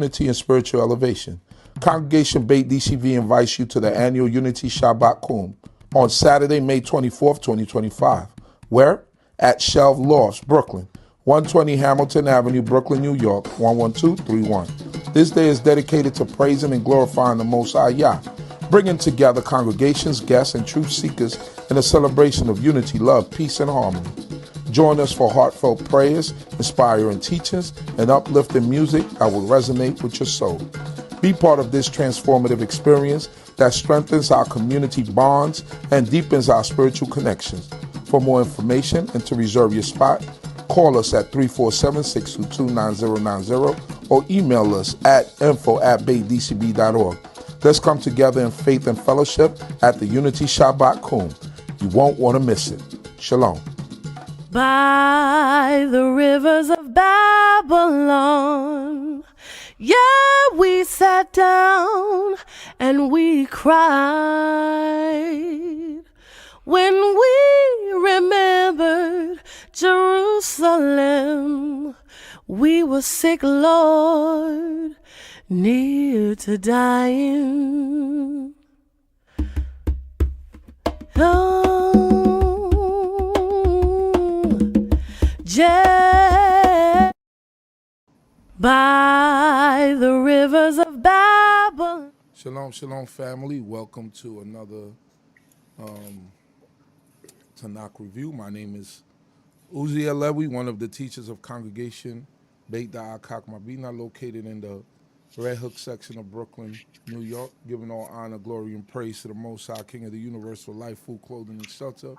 Unity and spiritual elevation. Congregation Beit D.C.B invites you to the annual Unity Shabbat Kum on Saturday, May 24th, 2025. Where? At Shelf Lofts, Brooklyn, 120 Hamilton Avenue, Brooklyn, New York, 11231. This day is dedicated to praising and glorifying the Most High Yah, bringing together congregations, guests, and truth seekers in a celebration of unity, love, peace, and harmony. Join us for heartfelt prayers, inspiring teachings, and uplifting music that will resonate with your soul. Be part of this transformative experience that strengthens our community bonds and deepens our spiritual connections. For more information and to reserve your spot, call us at 347-622-9090 or email us at info@baitdcb.org. Let's come together in faith and fellowship at the Unity Shabbat Kum. You won't want to miss it. Shalom. By the rivers of Babylon, yeah, we sat down and we cried when we remembered Jerusalem. We were sick, Lord, near to dying. By the rivers of Babylon. Shalom, shalom, family. Welcome to another Tanakh review. My name is Uziel Lewy, one of the teachers of Congregation Beit CHOKMAH BINAH, located in the Red Hook section of Brooklyn, New York, giving all honor, glory, and praise to the Most High, King of the universe, for life, food, clothing, and shelter,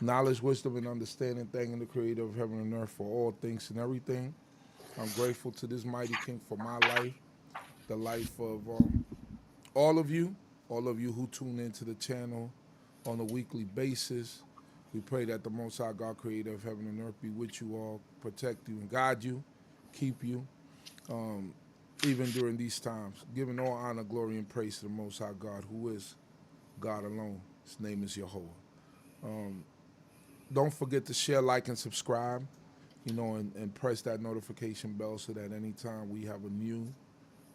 knowledge, wisdom, and understanding, thanking the Creator of heaven and earth for all things and everything. I'm grateful to this mighty King for my life, the life of all of you who tune into the channel on a weekly basis. We pray that the Most High God, Creator of heaven and earth, be with you all, protect you and guide you, keep you, even during these times. Giving all honor, glory, and praise to the Most High God, who is God alone. His name is Yehudah. Don't forget to share, like, and subscribe, and press that notification bell so that anytime we have a new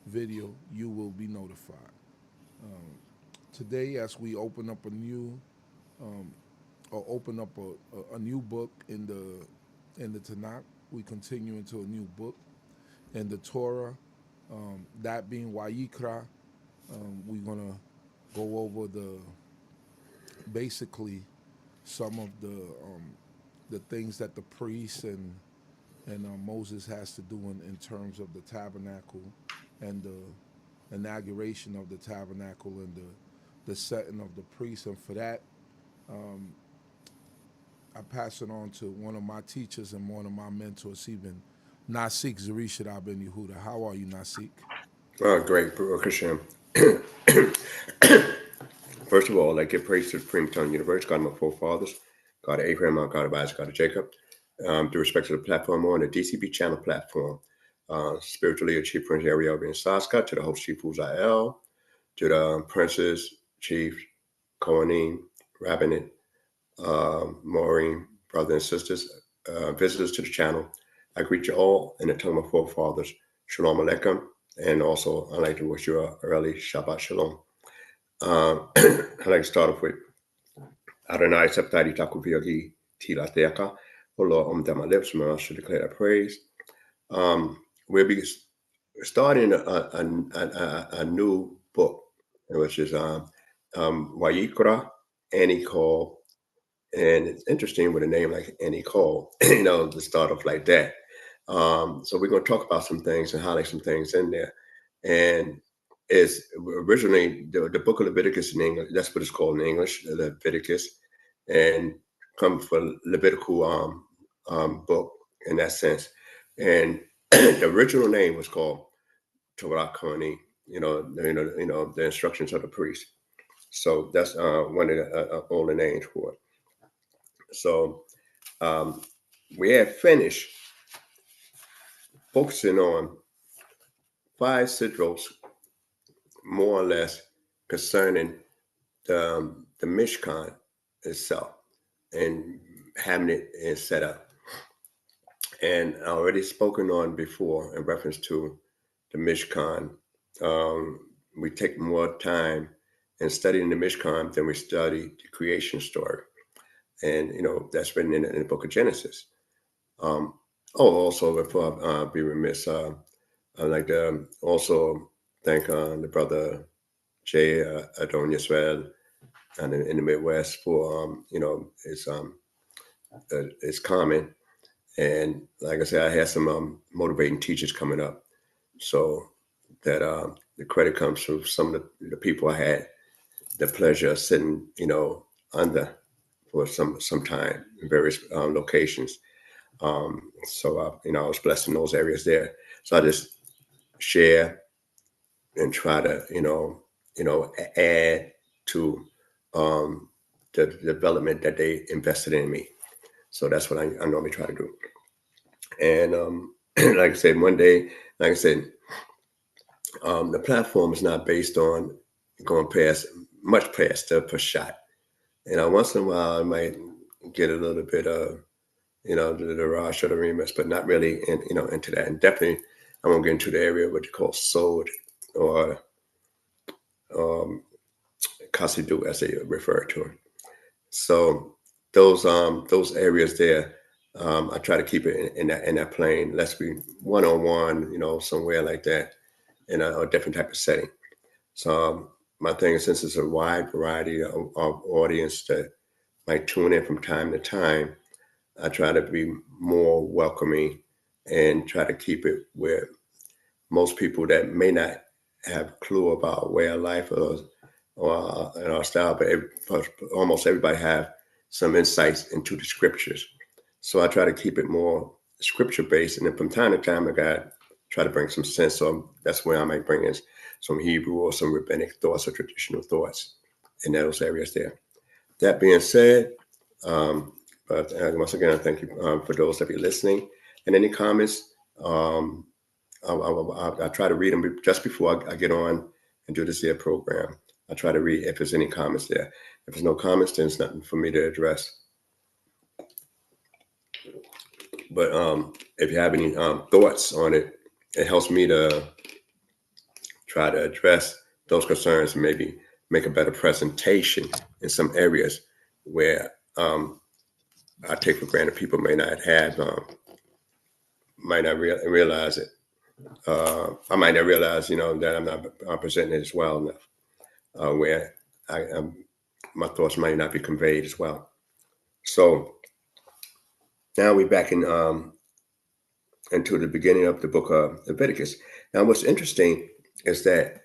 video, you will be notified. Today, as we open up a new book in the Tanakh, we continue into a new book in the Torah, that being Wayikra. We're gonna go over basically some of the things that the priests and Moses has to do in terms of the tabernacle and the inauguration of the tabernacle and the setting of the priests. And for that, I pass it on to one of my teachers and one of my mentors, even Nasik, Zurishaddai ben Yehudah. How are you, Nasik? Great, Baruch Hashem. First of all, I'd like to give praise to the Supreme Eternal Universe, God of my forefathers, God of Abraham, God of Isaac, God of Jacob. With respect to the platform on the D.C.B channel platform, spiritual leader, Chief Prince Ariel Ben Saska, to the host Chief Uziel, to the princes, chiefs, Kohanim, Rabbinate, Maureen, brothers and sisters, visitors to the channel. I greet you all in the tongue of my forefathers, Shalom Aleichem, and also I'd like to wish you an early Shabbat Shalom. I'd like to start off with Adonai Septari Takuviyagi Tilateaka. Oh Lord, my lips, my mouth should declare that praise. We'll be starting a new book, which is Wayikra, Annie Call. And it's interesting with a name like Annie Cole, to start off like that. So we're going to talk about some things and highlight some things in there. And it's originally the book of Leviticus in English. That's what it's called in English, Leviticus, and comes from Levitical book in that sense. And the original name was called Torah Kohanim, the instructions of the priest. So that's one of the older names for it. So we have finished focusing on 5 sidros, more or less, concerning the Mishkan itself and having it set up. And I already spoken on before in reference to Mishkan. We take more time in studying the Mishkan than we study the creation story. And, that's written in the book of Genesis. Also, before I be remiss, I'd like to also thank the brother Jay Adon Yisrael and in the Midwest for, his comment. And like I said, I had some motivating teachers coming up. So that the credit comes from some of the people I had the pleasure of sitting, under for some time in various locations. So I was blessed in those areas there. So I just share and try to, add to the development that they invested in me. So that's what I normally try to do. And like I said, one day, like I said, the platform is not based on going much past the per shot. Once in a while, I might get a little bit of, the rush or the remix, but not really, into that. And definitely, I won't get into the area of what you call sold or Kasidu, as they refer to it. So those areas there, I try to keep it in that plane. Let's be one-on-one, somewhere like that, in a different type of setting. So my thing is, since it's a wide variety of audience that might tune in from time to time, I try to be more welcoming and try to keep it where most people that may not have a clue about way of life or our style, but almost everybody have some insights into the scriptures. So I try to keep it more scripture based, and then from time to time, I got try to bring some sense. So that's where I might bring in some Hebrew or some rabbinic thoughts or traditional thoughts in those areas there. That being said, but once again, I thank you for those that be listening. And any comments, I try to read them just before I get on and do this here program. I try to read if there's any comments there. If there's no comments, then it's nothing for me to address. But if you have any thoughts on it, it helps me to try to address those concerns and maybe make a better presentation in some areas where I take for granted people may not have, might not realize it. I might not realize, that I'm not presenting it as well enough, where my thoughts might not be conveyed as well. So now we're back into the beginning of the book of Leviticus. Now, what's interesting is that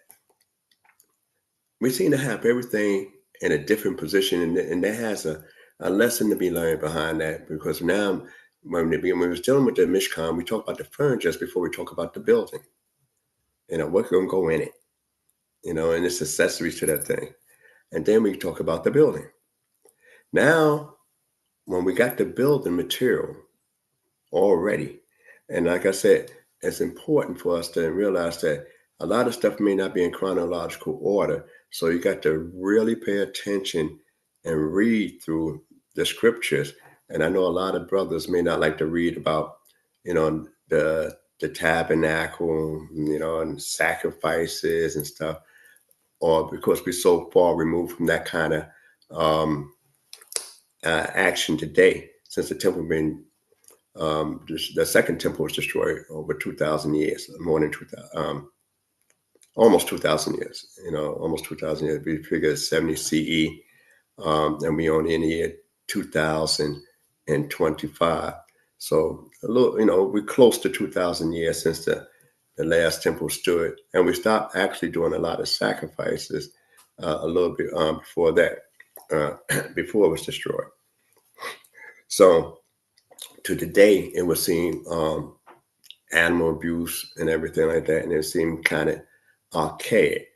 we seem to have everything in a different position, and that has a lesson to be learned behind that, because now when we was dealing with the Mishkan, we talked about the furniture just before we talk about the building. What's going to go in it, and its accessories to that thing. And then we talk about the building. Now, when we got the building material already, and like I said, it's important for us to realize that a lot of stuff may not be in chronological order. So you got to really pay attention and read through the scriptures. And I know a lot of brothers may not like to read about, the tabernacle, and sacrifices and stuff, or because we're so far removed from that kind of action today, since the temple been the second temple was destroyed over 2,000 years, more than 2,000, almost 2,000 years. Almost 2,000 years. We figure 70 CE, and we only in the year 2025. So a little, we're close to 2,000 years since the last temple stood, and we stopped actually doing a lot of sacrifices a little bit before that, before it was destroyed. So to today, it was seen animal abuse and everything like that, and it seemed kind of archaic,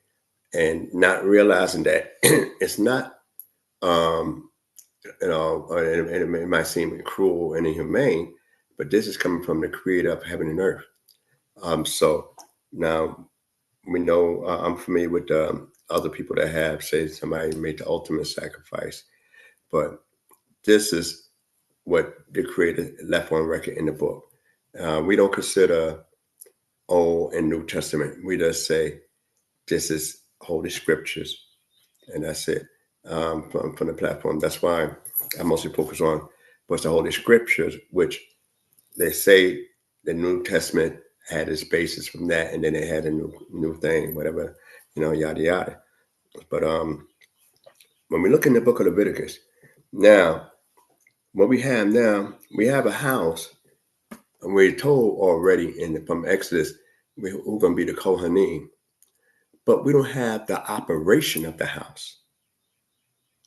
and not realizing that it's not, it might seem cruel and inhumane, but this is coming from the creator of heaven and earth. So now we know, I'm familiar with other people that have said somebody made the ultimate sacrifice, but this is what the creator left on record in the book. We don't consider Old and New Testament. We just say this is Holy Scriptures, and that's it from the platform. That's why I mostly focus on what's the Holy Scriptures, which they say the New Testament had its basis from that, and then they had a new thing, whatever, yada yada. But when we look in the book of Leviticus, now what we have now, we have a house, and we're told already from Exodus we're going to be the Kohanim, but we don't have the operation of the house.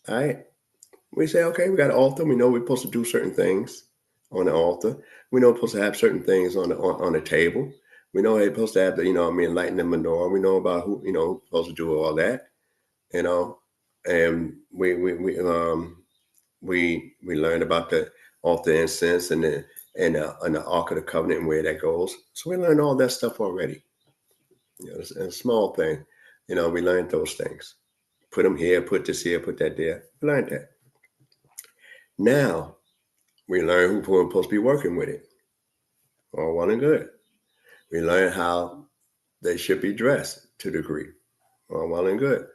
All right, we say, okay, we got an altar. We know we're supposed to do certain things on the altar. We know we're supposed to have certain things on the table. We know we're supposed to have the, lighting the menorah. We know about who, supposed to do all that, and we learned about the altar incense and the Ark of the Covenant and where that goes. So we learned all that stuff already. It's a small thing. We learned those things. Put them here, put this here, put that there. We learned that. Now we learn who we're supposed to be working with it. All well and good. We learn how they should be dressed to a degree. All well and good.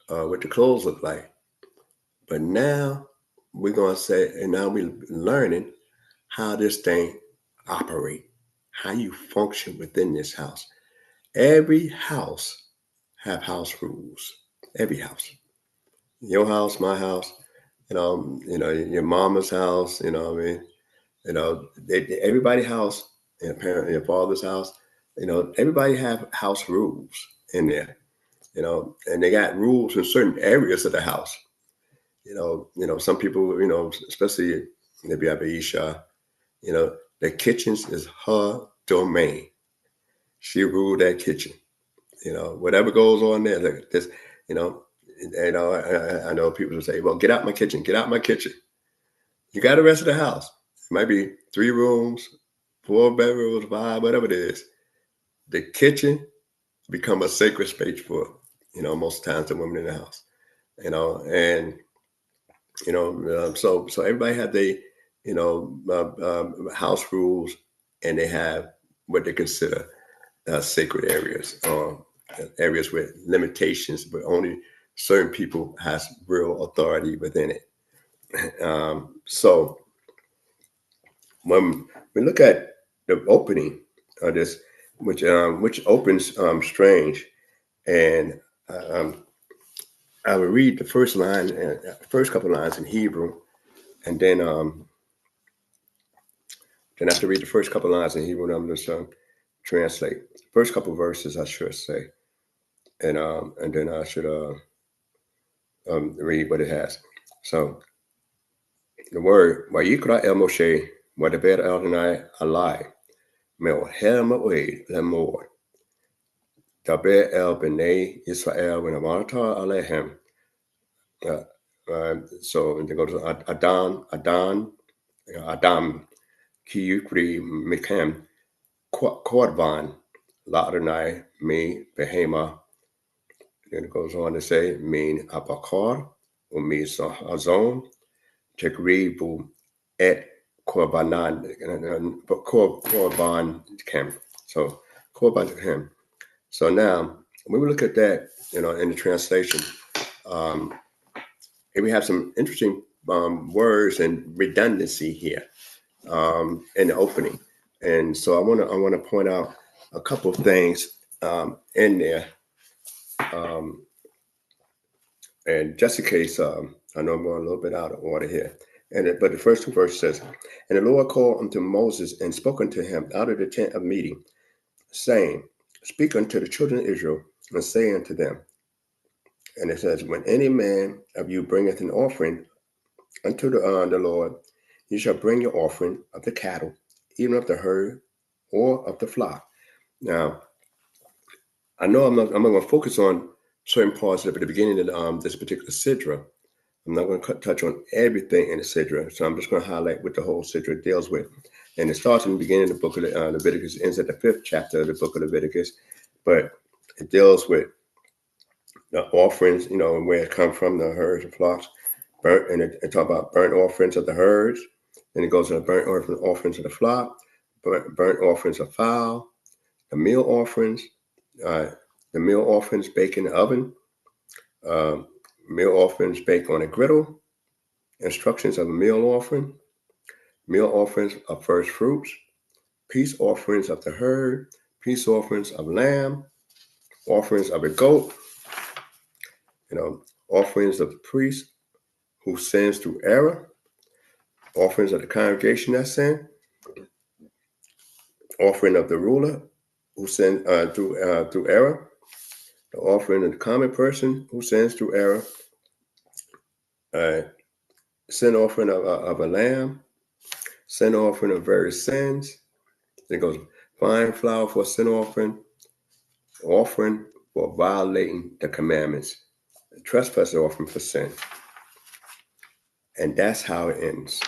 What the clothes look like. But now we're going to say, and now we're learning how this thing operates, how you function within this house. Every house have house rules. Every house. Your house, my house, your mama's house, everybody's house, your father's house, everybody have house rules in there, and they got rules in certain areas of the house. Some people, especially maybe Aisha, the kitchens is her domain. She ruled that kitchen. Whatever goes on there, like this, I know people will say, well, get out my kitchen, get out my kitchen. You got the rest of the house. It might be 3 rooms, 4 bedrooms, 5, whatever it is. The kitchen become a sacred space for, most times the women in the house, so everybody have the, house rules, and they have what they consider sacred areas, areas with limitations, but only certain people has real authority within it. So when we look at the opening of this, which opens strange, and I will read the first couple lines in Hebrew, and then I have to read the first couple lines in Hebrew, and I'm just translate first couple verses, I should say, and then I should read what it has. So the word Wayikra el Moshe Wadaber el Adonai alai me'oher moed lemor daber el bnei Yisrael v'namarta alehem. So and they go to Adam ki yukri mikem korban la Adonai me behema. Then it goes on to say min abakar umi sahazon Tegribu et korban kem. So korban kem. So now when we look at that, in the translation, we have some interesting words and redundancy here in the opening, and so I want to point out a couple of things in there, and just in case, I know I'm going a little bit out of order here. But the first 2 verses says, and the Lord called unto Moses and spoke unto him out of the tent of meeting, saying, speak unto the children of Israel, and say unto them. And it says, when any man of you bringeth an offering unto the Lord, you shall bring your offering of the cattle, even of the herd, or of the flock. Now, I know I'm not going to focus on certain parts at the beginning of this particular Sidra. I'm not going to touch on everything in the Sidra, so I'm just going to highlight what the whole Sidra deals with. And it starts in the beginning of the book of Leviticus, ends at the 5th chapter of the book of Leviticus, but it deals with the offerings, and where it comes from, the herds and flocks, and it talks about burnt offerings of the herds, then it goes to the burnt offerings of the flock, burnt offerings of fowl, the meal offerings baked in the oven, meal offerings baked on a griddle, instructions of a meal offerings of first fruits, peace offerings of the herd, peace offerings of lamb, offerings of a goat, offerings of the priest who sins through error, offerings of the congregation that sin, offering of the ruler who sins through error, the offering of the common person who sins through error, sin offering of a lamb, sin offering of various sins. Then it goes fine flour for sin offering for violating the commandments, trespass offering for sin. And that's how it ends.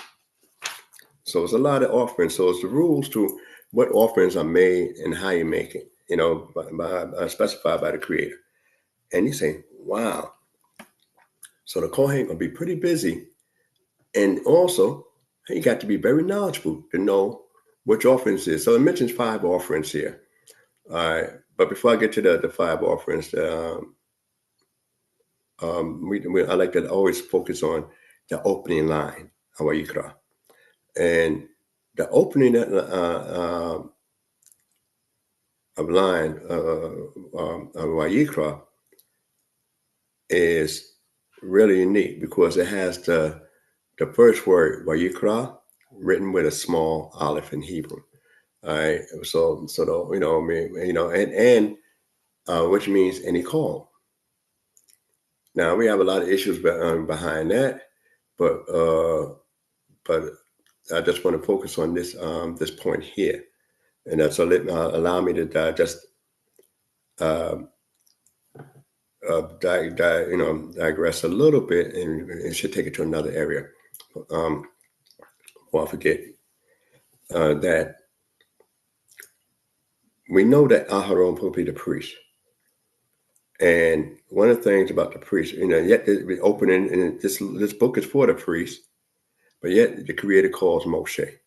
So it's a lot of offerings. So it's the rules to what offerings are made and how you make it, specified by the Creator. And you say, wow. So the Kohen will be pretty busy. And also, he got to be very knowledgeable to know which offerings is. So it mentions 5 offerings here. All right. But before I get to the 5 offerings, I like to always focus on the opening line of Wayikra. And the opening of line of Wayikra is really unique because it has the first word Wayikra written with a small aleph in Hebrew. All right, so which means and he called. Now we have a lot of issues behind that, but I just want to focus on this this point here, and that's allow me to just digress a little bit, and it should take it to another area. Before I forget that we know that Aharon will be the priest. And one of the things about the priest, yet the opening, and this book is for the priest, but yet the Creator calls Moshe.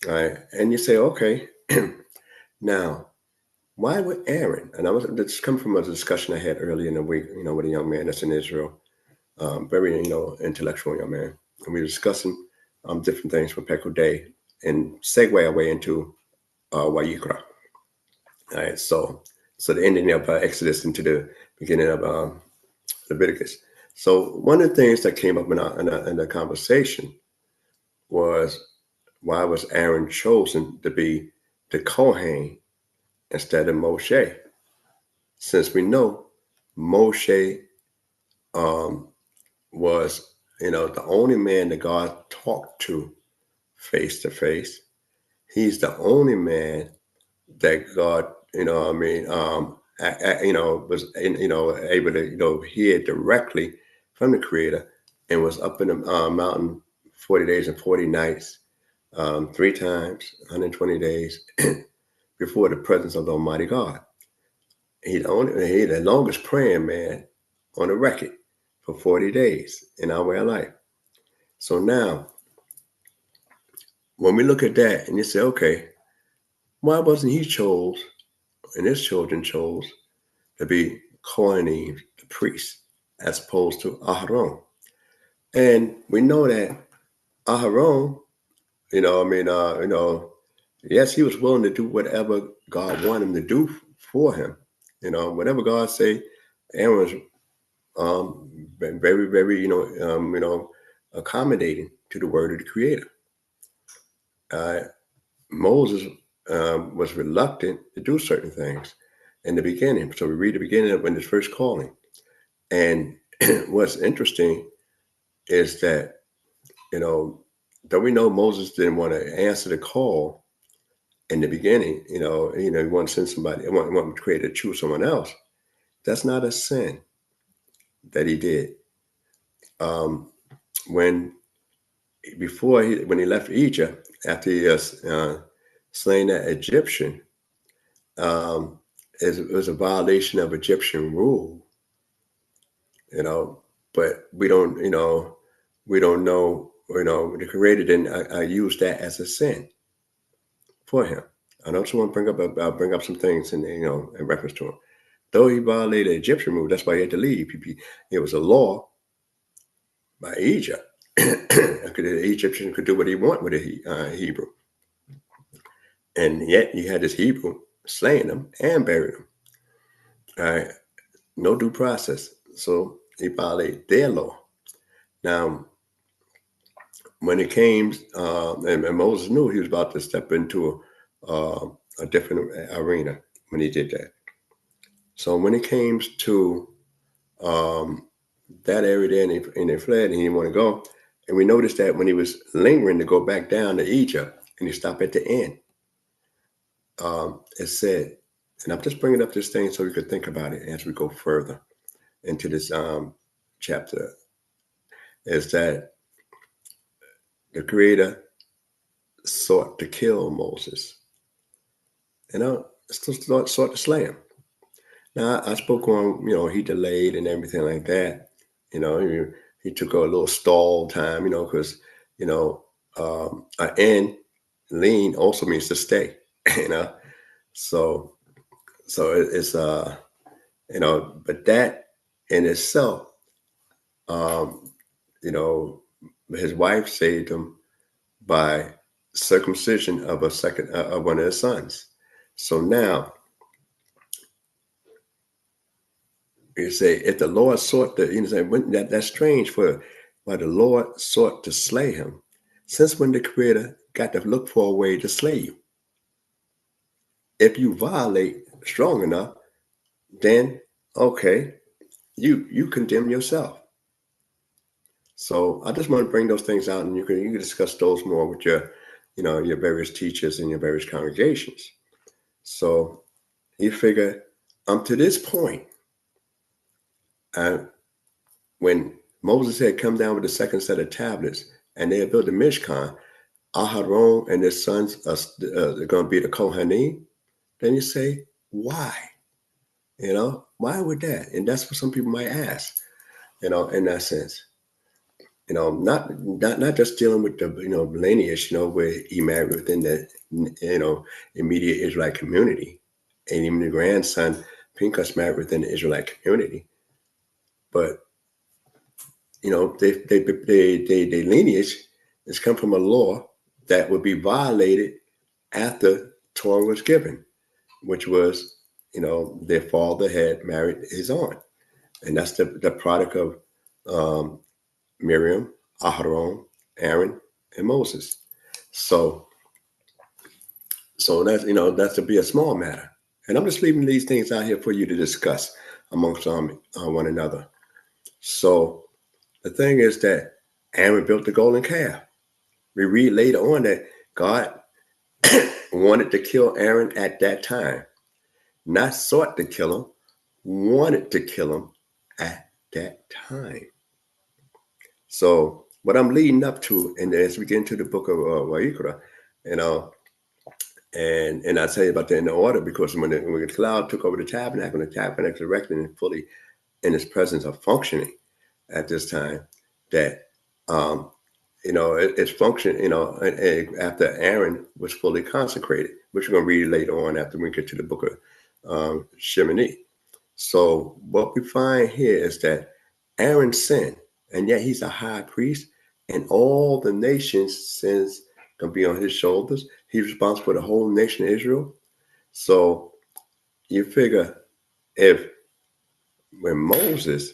All right, and you say, okay, now why would Aaron? And this come from a discussion I had earlier in the week, with a young man that's in Israel, very intellectual young man, and we were discussing different things from Peko Day and segue our way into Wayikra. All right, so the ending of Exodus into the beginning of Leviticus. So one of the things that came up in the conversation was, why was Aaron chosen to be the Kohen instead of Moshe? Since we know Moshe was, the only man that God talked to face to face. He's the only man that God, was able to hear directly from the Creator, and was up in the mountain 40 days and 40 nights, 3 times, 120 days before the presence of the Almighty God. He's the longest praying man on the record for 40 days in our way of life. So now, when we look at that and you say, okay, why wasn't he chose, and his children chose, to be Kohanim, the priest, as opposed to Aharon? And we know that Aharon, yes, he was willing to do whatever God wanted him to do for him. Whatever God say, Aaron was very, very, accommodating to the word of the Creator. Moses was reluctant to do certain things in the beginning. So we read the beginning of when his first calling. And what's interesting is that, though we know Moses didn't want to answer the call in the beginning, he wanted to send somebody, he wanted to create a choose someone else. That's not a sin that he did. When he left Egypt, after he slain that Egyptian, it was a violation of Egyptian rule, but we don't know, the Creator didn't use that as a sin for him. I also want to bring up some things in reference to him. Though he violated Egyptian rule, that's why he had to leave. It was a law by Egypt. The Egyptian could do what he wanted with a Hebrew, and yet you had this Hebrew slaying them and burying them. All right, no due process. So he violated their law. Now, when it came, and Moses knew he was about to step into a different arena when he did that. So when it came to that area there, and they fled, and he didn't want to go. And we noticed that when he was lingering to go back down to Egypt, and he stopped at the end, it said, and I'm just bringing up this thing so we could think about it as we go further into this chapter, is that the Creator sought to kill Moses, sought to slay him. Now, I spoke on, he delayed and everything like that. He took a little stall time, because, an end, lean also means to stay, So it's, but that in itself, his wife saved him by circumcision of of one of his sons. So now, you say, if the Lord sought to, that's strange for why the Lord sought to slay him. Since when the Creator got to look for a way to slay you? If you violate strong enough, then okay, you condemn yourself. So I just want to bring those things out, and you can discuss those more with your various teachers and your various congregations. So you figure, to this point, when Moses had come down with the second set of tablets, and they had built the Mishkan, Aharon and his sons are going to be the Kohanim. Then you say, why? Why would that? And that's what some people might ask, in that sense. Not just dealing with the lineage, where he married within the immediate Israelite community, and even the grandson Pinchas married within the Israelite community, but they lineage has come from a law that would be violated after Torah was given, which was their father had married his aunt, and that's the product of Miriam, Aharon, Aaron, and Moses. So that's to be a small matter. And I'm just leaving these things out here for you to discuss amongst one another. So the thing is that Aaron built the golden calf. We read later on that God wanted to kill Aaron at that time. Not sought to kill him, wanted to kill him at that time. So what I'm leading up to, and as we get into the book of Wayikra, and I'll tell you about that in the order, because when the cloud took over the tabernacle, and the tabernacle erected and fully in its presence of functioning at this time, that its function, after Aaron was fully consecrated, which we're going to read later on after we get to the book of Shemini. So what we find here is that Aaron sinned, and yet he's a high priest, and all the nation's sins can be on his shoulders. He's responsible for the whole nation of Israel. So you figure, when Moses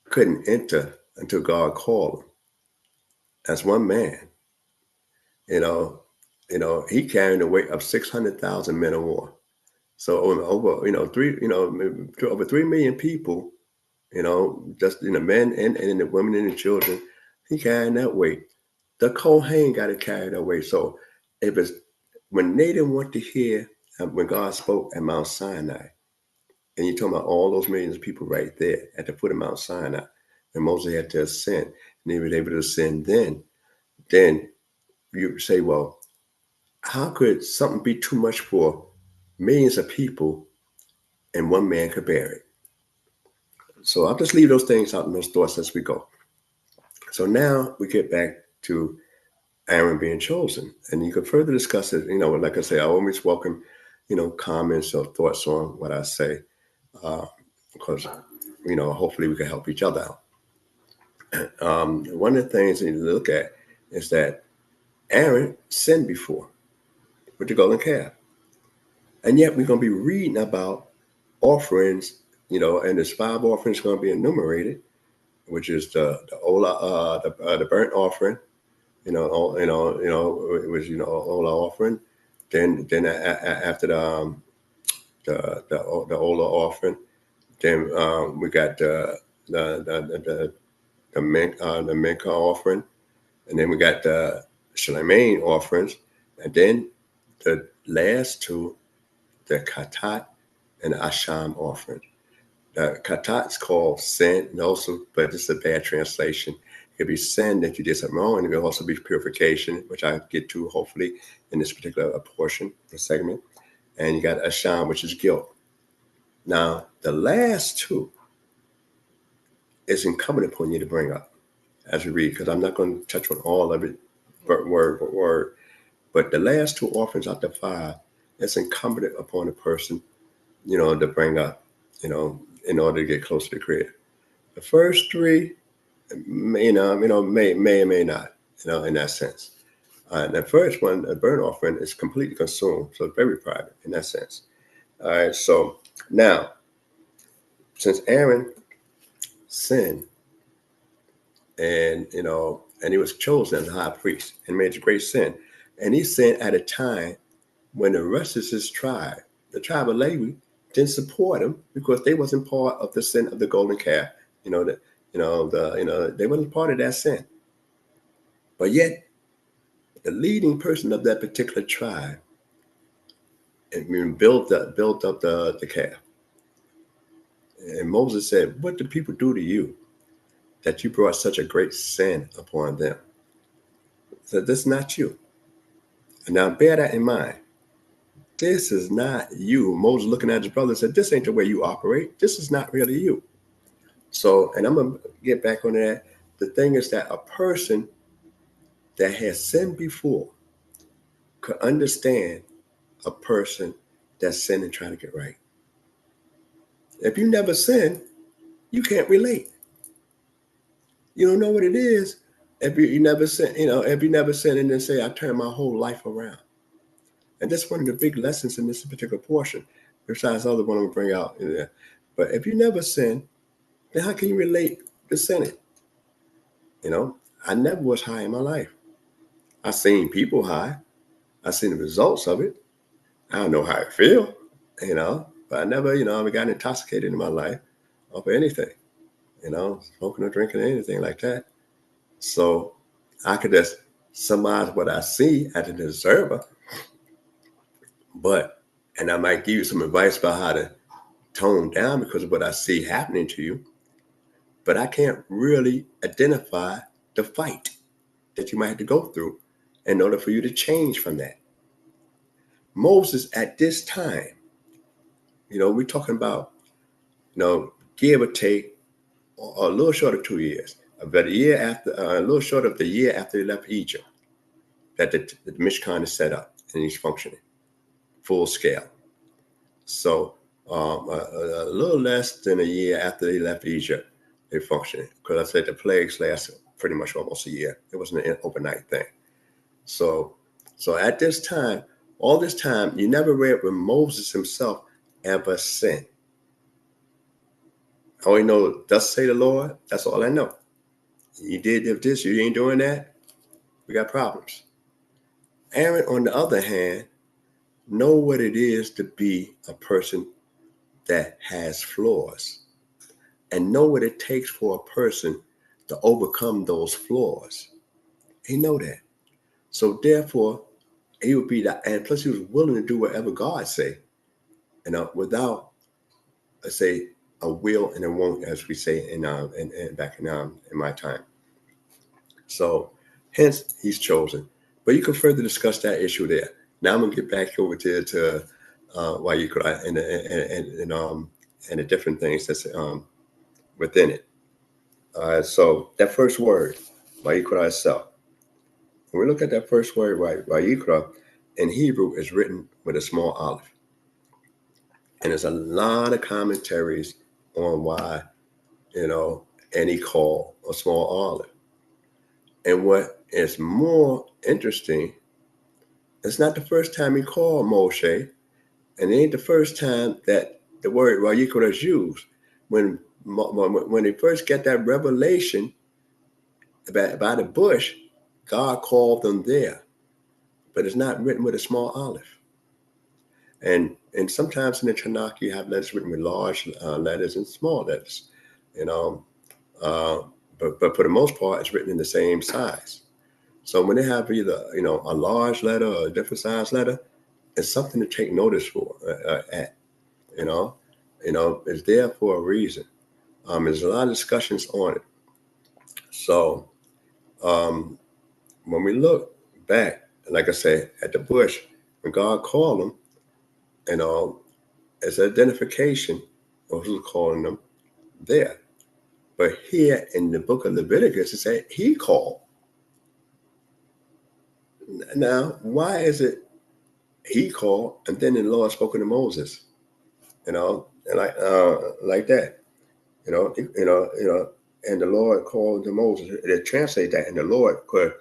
couldn't enter until God called him as one man, he carried the weight of 600,000 men of war. So over 3 million people, just men and the women and the children, he carried that weight. The Kohen got to carry that weight. So when they didn't want to hear when God spoke at Mount Sinai, and you're talking about all those millions of people right there at the foot of Mount Sinai, and Moses had to ascend, and he was able to ascend then you say, well, how could something be too much for millions of people and one man could bear it? So I'll just leave those things out in those thoughts as we go. So now we get back to Aaron being chosen. And you can further discuss it. Like I say, I always welcome, comments or thoughts on what I say, because, hopefully we can help each other out. One of the things you need to look at is that Aaron sinned before with the golden calf. And yet we're going to be reading about offerings, and there's 5 offerings going to be enumerated, which is the burnt offering, it was Ola offering. Then after the Ola offering, then we got the Minka offering, and then we got the Shalom offerings, and then the last 2, the Katat and the Asham offering. The Katat is called sin, and also, but this is a bad translation. It could be sin that you did something wrong, and it could also be purification, which I get to hopefully in this particular portion, the segment. And you got Asham, which is guilt. Now, the last 2 is incumbent upon you to bring up as we read, because I'm not going to touch on all of it word for word. But the last 2 offerings out of 5, it's incumbent upon a person, to bring up, in order to get closer to Creator. The first 3, may or may not, in that sense. The first one, the burnt offering, is completely consumed, so it's very private in that sense. All right, so now, since Aaron sinned, and and he was chosen as a high priest and made a great sin, and he sinned at a time when the rest of his tribe, the tribe of Levi, didn't support him because they wasn't part of the sin of the golden calf. They wasn't part of that sin. But yet, the leading person of that particular tribe, built up the calf. And Moses said, "What did people do to you that you brought such a great sin upon them?" He said, "This is not you." And now bear that in mind. This is not you. Moses looking at his brother said, "This ain't the way you operate. This is not really you." So, and I'm going to get back on that. The thing is that a person that has sinned before could understand a person that's sinning and trying to get right. If you never sin, you can't relate. You don't know what it is. If you never sin, if you never sin and then say, "I turned my whole life around." And that's one of the big lessons in this particular portion, besides the other one I'm going to bring out in there. But if you never sin, then how can you relate to sinning? I never was high in my life. I seen people high. I seen the results of it. I don't know how I feel, but I never, I got intoxicated in my life off of anything, smoking or drinking or anything like that. So I could just surmise what I see as an observer, and I might give you some advice about how to tone down because of what I see happening to you, but I can't really identify the fight that you might have to go through in order for you to change from that. Moses at this time, we're talking about, give or take a little short of 2 years, about a little short of the year after he left Egypt, that the Mishkan is set up and he's functioning full scale. So a little less than a year after they left Egypt, they're functioning. Because I said the plagues lasted pretty much almost a year. It wasn't an overnight thing. So at this time, all this time, you never read where Moses himself ever sinned. I only know, "Thus say the Lord." That's all I know. You did this, you ain't doing that, we got problems. Aaron, on the other hand, know what it is to be a person that has flaws, and know what it takes for a person to overcome those flaws. He know that. So therefore, he would be that, and plus he was willing to do whatever God say, without, let's say, a will and a won't, as we say in back in my time. So hence he's chosen. But you can further discuss that issue there. Now I'm gonna get back over to Wayikra and the different things that's within it. So that first word, Wayikra itself, When we look at that first word, Wayikra, in Hebrew, is written with a small aleph. And there's a lot of commentaries on why, and he called a small olive. And what is more interesting, it's not the first time he called Moshe, and it ain't the first time that the word Wayikra is used. When they first get that revelation about the bush, God called them there, but it's not written with a small olive. And sometimes in the Tanakh, you have letters written with large letters and small letters, but for the most part, it's written in the same size. So when they have either, a large letter or a different size letter, it's something to take notice for. It's there for a reason. There's a lot of discussions on it. So when we look back, like I say, at the bush, when God called them, it's identification of who's calling them there. But here in the book of Leviticus, it said he called. Now, why is it he called and then the Lord spoke to Moses? And like that, and the Lord called to Moses. They translate that in the Lord because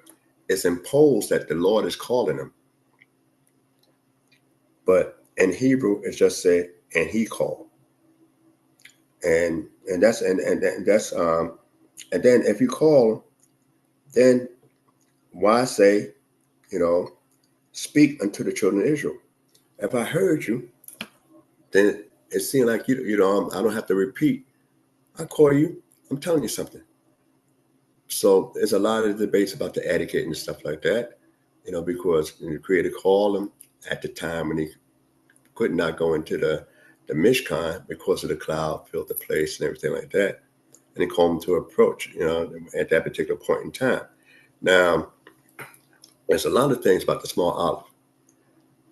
it's imposed that the Lord is calling him. But in Hebrew, it's just said, and he called. And that's and then if you call, then why say, speak unto the children of Israel? If I heard you, then it seemed like I don't have to repeat. I call you, I'm telling you something. So there's a lot of debates about the etiquette and stuff like that, because the Creator called him at the time when he could not go into the Mishkan because of the cloud filled the place and everything like that. And he called him to approach, at that particular point in time. Now, there's a lot of things about the small olive.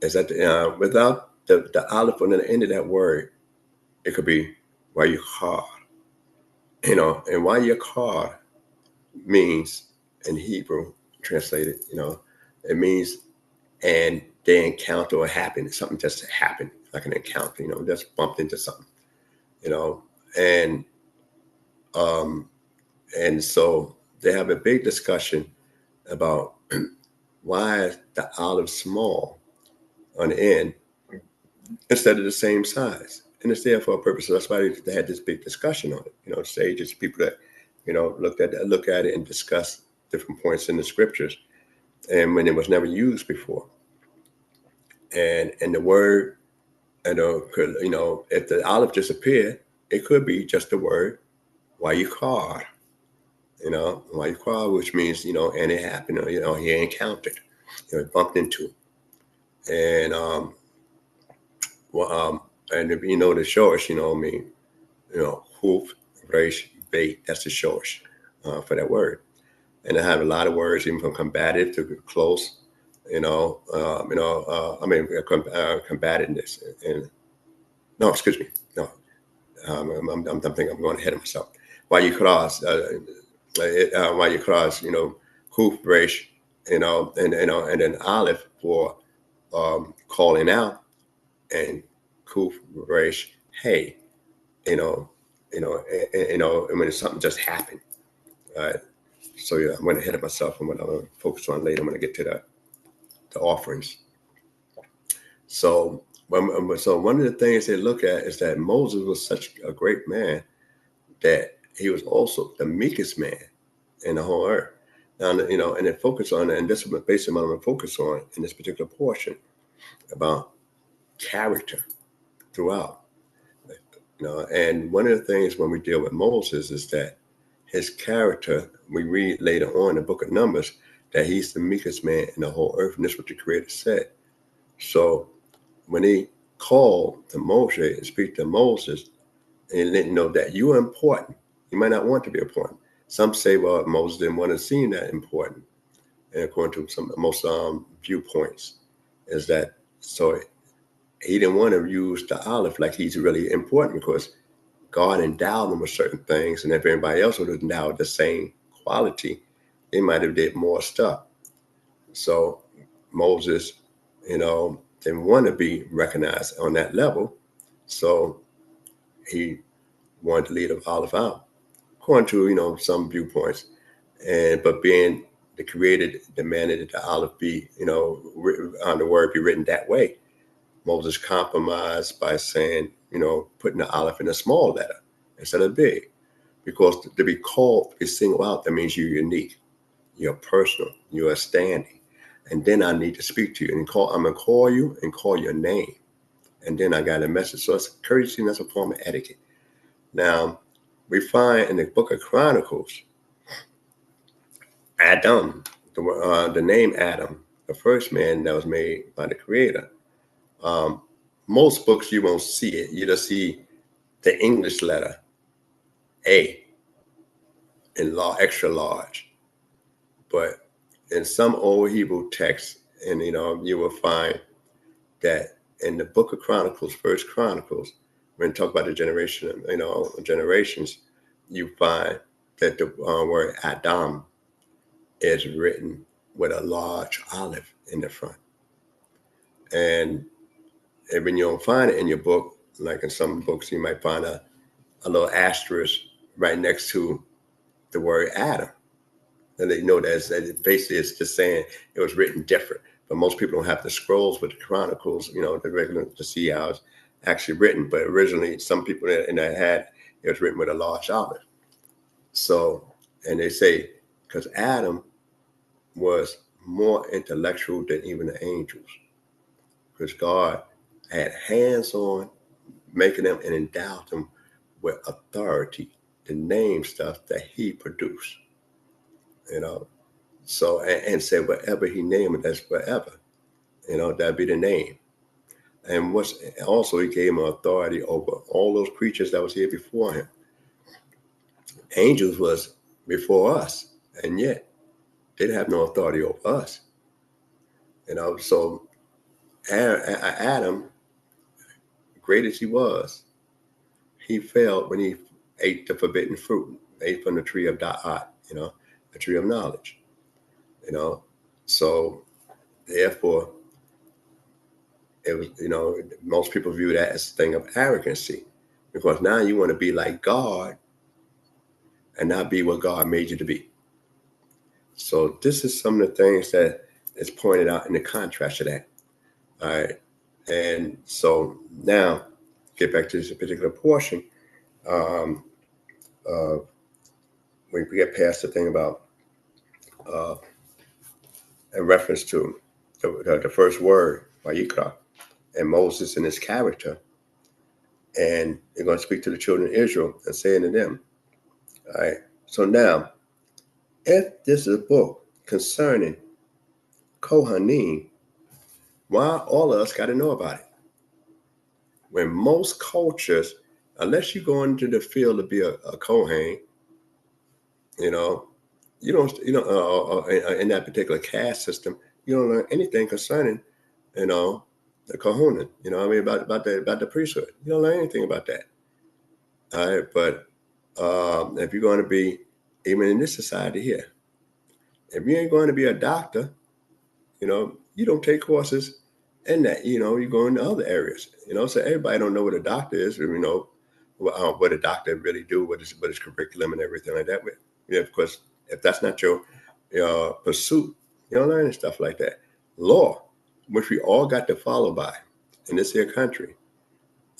Is that without the olive on the end of that word, it could be Wayikra. And Wayikra means in Hebrew, translated, it means and they encounter or happen. Something just happened, like an encounter, just bumped into something, and so they have a big discussion about why is the olive small on the end instead of the same size. And it's there for a purpose. So that's why they had this big discussion on it. Sages, people that, look at it and discuss different points in the scriptures, and when it was never used before. And the word, could, if the olive disappeared, it could be just the word Wayikra. Wayikra, which means, and it happened, he encountered, bumped into. And and if the shoresh, hoof, resh, bait, that's the shoresh for that word. And I have a lot of words, even from combative to close, combativeness. And no, excuse me, no, I'm thinking I'm going ahead of myself. While you cross, hoof, resh, and then olive for calling out, and kuf, resh, hey, and when something just happened. So yeah, I'm going to ahead of myself. I'm going to focus on later. I'm going to get to the offerings. So one of the things they look at is that Moses was such a great man that he was also the meekest man in the whole earth. Now, and they focus on, and this is basically what I'm going to focus on in this particular portion about character throughout. And one of the things when we deal with Moses is that his character, we read later on in the book of Numbers, that he's the meekest man in the whole earth. And that's what the Creator said. So when he called to Moshe and speak to Moses, and let you know that you are important. You might not want to be important. Some say, well, Moses didn't want to seem that important. And according to most viewpoints, is that so he didn't want to use the olive like he's really important, because God endowed him with certain things, and if everybody else would have endowed the same quality, they might have did more stuff. So Moses, didn't want to be recognized on that level. So he wanted to leave the olive out, according to, some viewpoints. But being the creator demanded that the olive be, on the word be written that way. Moses compromised by saying, putting the olive in a small letter instead of big. Because to be called, to be singled out, that means you're unique, you're personal, you're outstanding. And then I need to speak to you and I'm going to call you and call your name. And then I got a message. So it's courtesy, and that's a form of etiquette. Now, we find in the book of Chronicles, Adam, the name Adam, the first man that was made by the creator. Most books, you won't see it. You just see the English letter A in extra large. But in some old Hebrew texts, and you will find that in the book of Chronicles, First Chronicles, when talk about the generations, you find that the word Adam is written with a large olive in the front. And when you don't find it in your book, like in some books, you might find a little asterisk right next to the word Adam. And they know that basically it's just saying it was written different. But most people don't have the scrolls with the Chronicles, the regular, to see how it's actually written. But originally, some people that had it was written with a large olive. So, and they say because Adam was more intellectual than even the angels, because God had hands on making them and endowed them with authority to name stuff that he produced. So, and said whatever he named it, that's forever. That'd be the name. And also he gave him authority over all those creatures that was here before him. Angels was before us, and yet they didn't have no authority over us. So Adam, great as he was, he failed when he ate the forbidden fruit, ate from the tree of Da'at, the tree of knowledge. So therefore, it was, most people view that as a thing of arrogancy, because now you want to be like God and not be what God made you to be. So this is some of the things that is pointed out in the contrast to that. All right. And so now get back to this particular portion. We get past the thing about in reference to the first word, Wayikra, and Moses and his character. And they're going to speak to the children of Israel and saying to them, all right, so now, if this is a book concerning Kohanim, why all of us got to know about it? When most cultures, unless you go into the field to be a Kohen, you don't, in that particular caste system, you don't learn anything concerning, the Kohanim, about the priesthood. You don't learn anything about that. All right, but if you're going to be, even in this society here, if you ain't going to be a doctor, you don't take courses in that. You go into other areas. So everybody don't know what a doctor is. What a doctor really do, what his curriculum and everything like that. Because if that's not your pursuit, you don't learn stuff like that. Law, which we all got to follow by in this here country,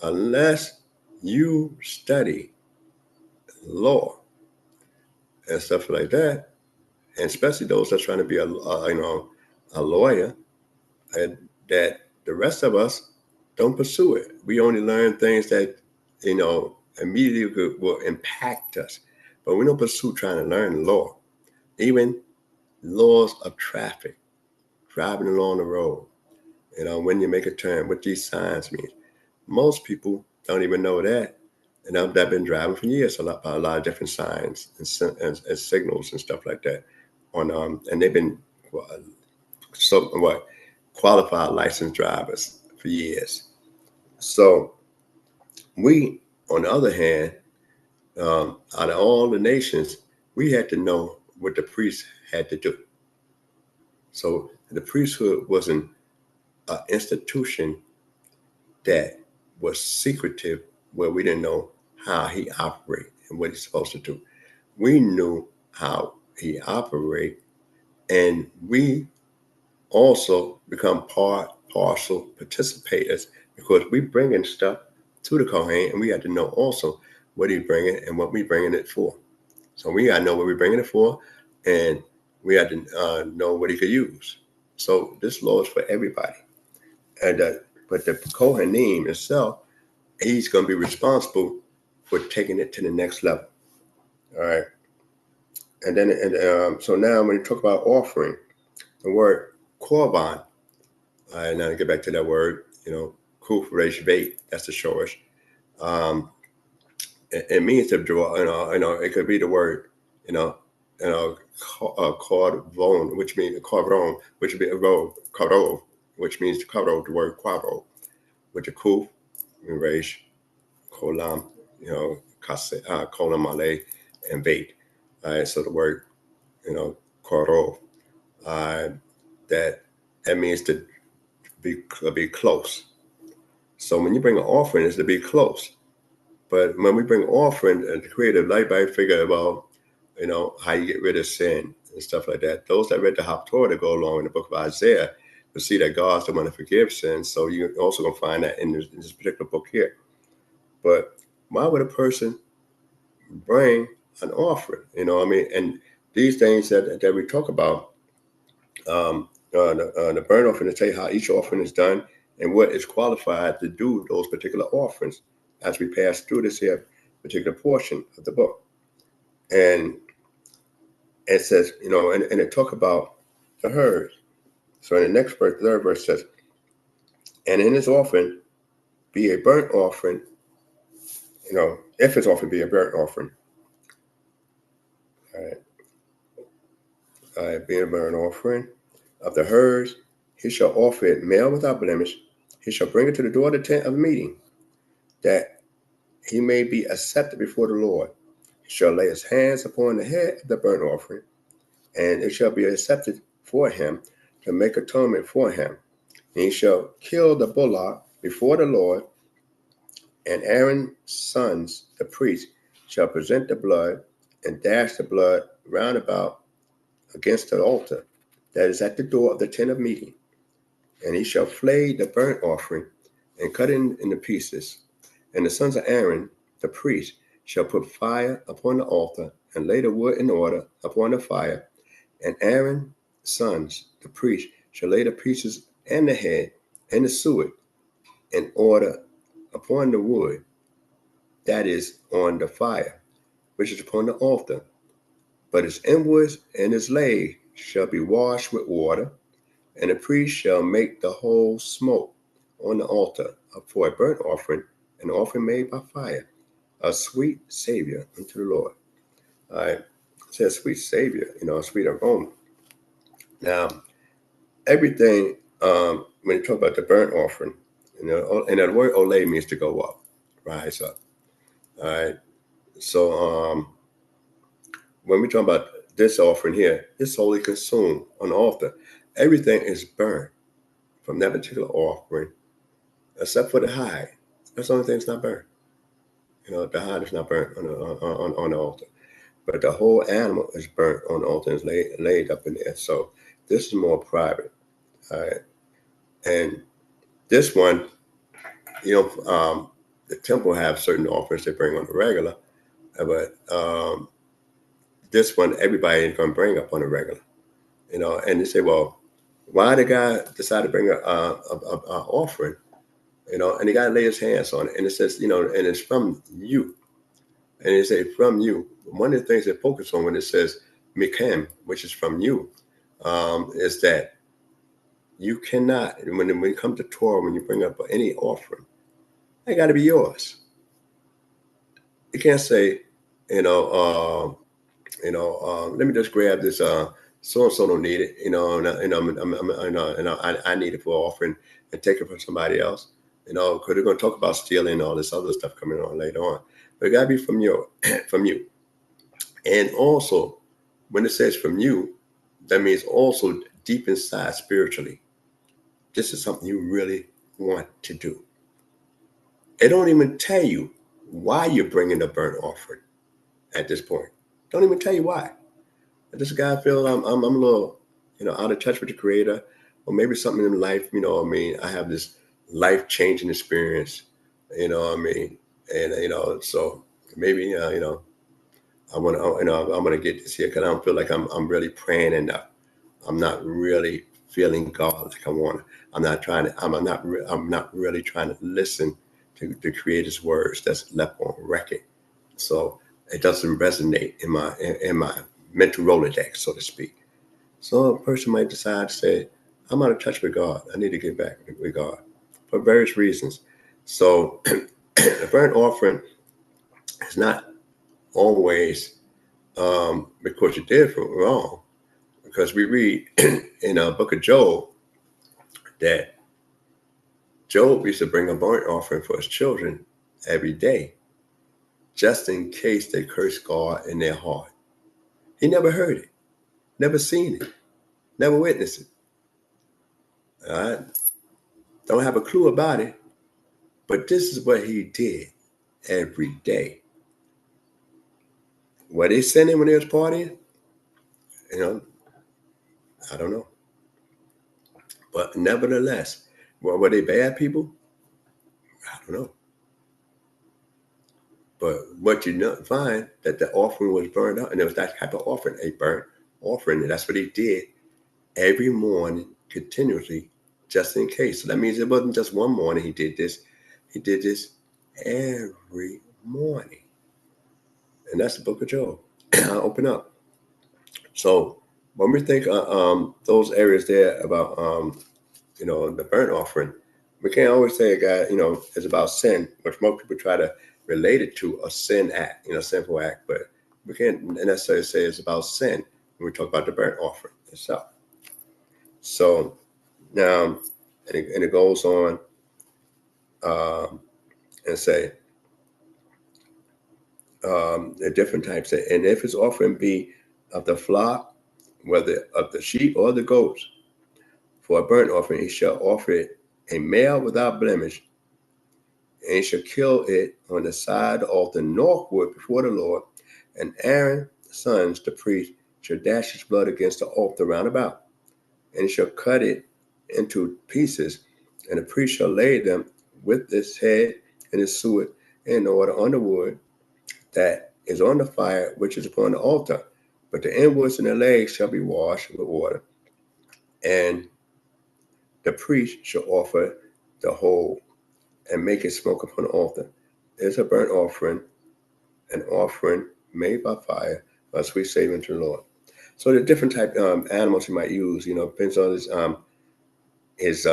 unless you study law and stuff like that, and especially those that's trying to be a lawyer, and that the rest of us don't pursue it. We only learn things that immediately will impact us, but we don't pursue trying to learn law, even laws of traffic, driving along the road. When you make a turn, what these signs mean. Most people don't even know that. And I've been driving for years, a lot of different signs and signals and stuff like that. And they've been qualified licensed drivers for years. So we, on the other hand, out of all the nations, we had to know what the priests had to do. So The priesthood was an institution that was secretive, where we didn't know how he operated and what he's supposed to do. We knew how he operated, and we also become partial participators, because we bringing stuff to the Kohen, and we had to know also what he's bringing and what we bringing it for. So we got to know what we're bringing it for, and we had to know what he could use. So this law is for everybody. And but the Kohanim itself, he's going to be responsible for taking it to the next level. All right. And then, so now when you talk about offering, the word korban, all right, now to get back to that word, kuf resh beit, that's the shorish. It means to draw, it could be the word, kavron, which means kavron, which would be karov, which means to cover the word quavo, which is kuf, resh, kolam, kolam malay, and bait. All right, so the word, karov, that means to be close. So when you bring an offering, it's to be close. But when we bring offering and creative light, I figure about, how you get rid of sin and stuff like that. Those that read the Haftorah to go along in the book of Isaiah will see that God's the one to forgive sins. So you're also going to find that in this particular book here. But why would a person bring an offering? And these things that we talk about, the burnt offering, to tell you how each offering is done and what is qualified to do those particular offerings as we pass through this here particular portion of the book. And it says, and it talk about the herd. So in the next verse, third verse says, and in his offering be a burnt offering, if his offering be a burnt offering. All right, be a burnt offering of the herds, he shall offer it male without blemish. He shall bring it to the door of the tent of meeting, that he may be accepted before the Lord. He shall lay his hands upon the head of the burnt offering, and it shall be accepted for him to make atonement for him. And he shall kill the bullock before the Lord, and Aaron's sons, the priests, shall present the blood and dash the blood round about against the altar that is at the door of the tent of meeting. And he shall flay the burnt offering and cut it into pieces. And the sons of Aaron, the priest, shall put fire upon the altar and lay the wood in order upon the fire. And Aaron's sons, the priest, shall lay the pieces and the head and the suet in order upon the wood that is on the fire, which is upon the altar. But its inwards and its leg shall be washed with water, and the priest shall make the whole smoke on the altar for a burnt offering, an offering made by fire, a sweet savior unto the Lord. It says sweet savior, a sweet aroma. Now, everything, when you talk about the burnt offering, and the word ole means to go up, rise up. All right. So when we talk about this offering here, it's wholly consumed on the altar. Everything is burnt from that particular offering, except for the hide. That's the only thing that's not burnt. The hide is not burnt on the altar. But the whole animal is burnt on the altar and is laid up in there. So this is more private. All right. And this one, the temple have certain offerings they bring on the regular, but this one, everybody ain't going to bring up on the regular, and they say, well, why the guy decided to bring an offering, and the guy lay his hands on it, and it says, and it's from you. And they say from you. One of the things they focus on when it says mikem, which is from you, is that you cannot, when it comes to Torah, when you bring up any offering, it got to be yours. You can't say, let me just grab this. So and so don't need it, I need it for offering and take it from somebody else, because they're going to talk about stealing and all this other stuff coming on later on. But it got to be from you. And also, when it says from you, that means also deep inside spiritually, this is something you really want to do. It don't even tell you why you're bringing the burnt offering at this point. Don't even tell you why. This guy feels I'm a little, out of touch with the Creator, or maybe something in life, I have this life-changing experience, and, so maybe, I want to, I'm going to get this here because I don't feel like I'm really praying enough. I'm not really feeling God like I want to. I'm not really trying to listen to the Creator's words that's left on record. So it doesn't resonate in my mental Rolodex, so to speak. So a person might decide to say, I'm out of touch with God. I need to get back with God for various reasons. So the burnt offering is not always because you did wrong. Because we read in the book of Job that Job used to bring a burnt offering for his children every day, just in case they cursed God in their heart. He never heard it, never seen it, never witnessed it. All right? Don't have a clue about it, but this is what he did every day. Were they sinning when they was partying? I don't know. But nevertheless, were they bad people? I don't know. But what you find that the offering was burned up, and there was that type of offering, a burnt offering, and that's what he did every morning continuously, just in case. So that means it wasn't just one morning he did this. He did this every morning. And that's the book of Job. I'll open up. So when we think those areas there about the burnt offering, we can't always say, God, it's about sin, which most people try to relate it to a sin act, sinful act, but we can't necessarily say it's about sin when we talk about the burnt offering itself. So now, and it goes on and say the different types. And if his offering be of the flock, whether of the sheep or the goats, for a burnt offering, he shall offer it a male without blemish, and he shall kill it on the side of the altar northward before the Lord. And Aaron's sons, the priest, shall dash his blood against the altar round about, and he shall cut it into pieces, and the priest shall lay them with its head and its suet in order on the wood that is on the fire, which is upon the altar. But the inwards and the legs shall be washed with water, and the priest shall offer the whole and make it smoke upon the altar. It's a burnt offering, an offering made by fire, a sweet savor to the Lord. So the different type animals he might use, depends on his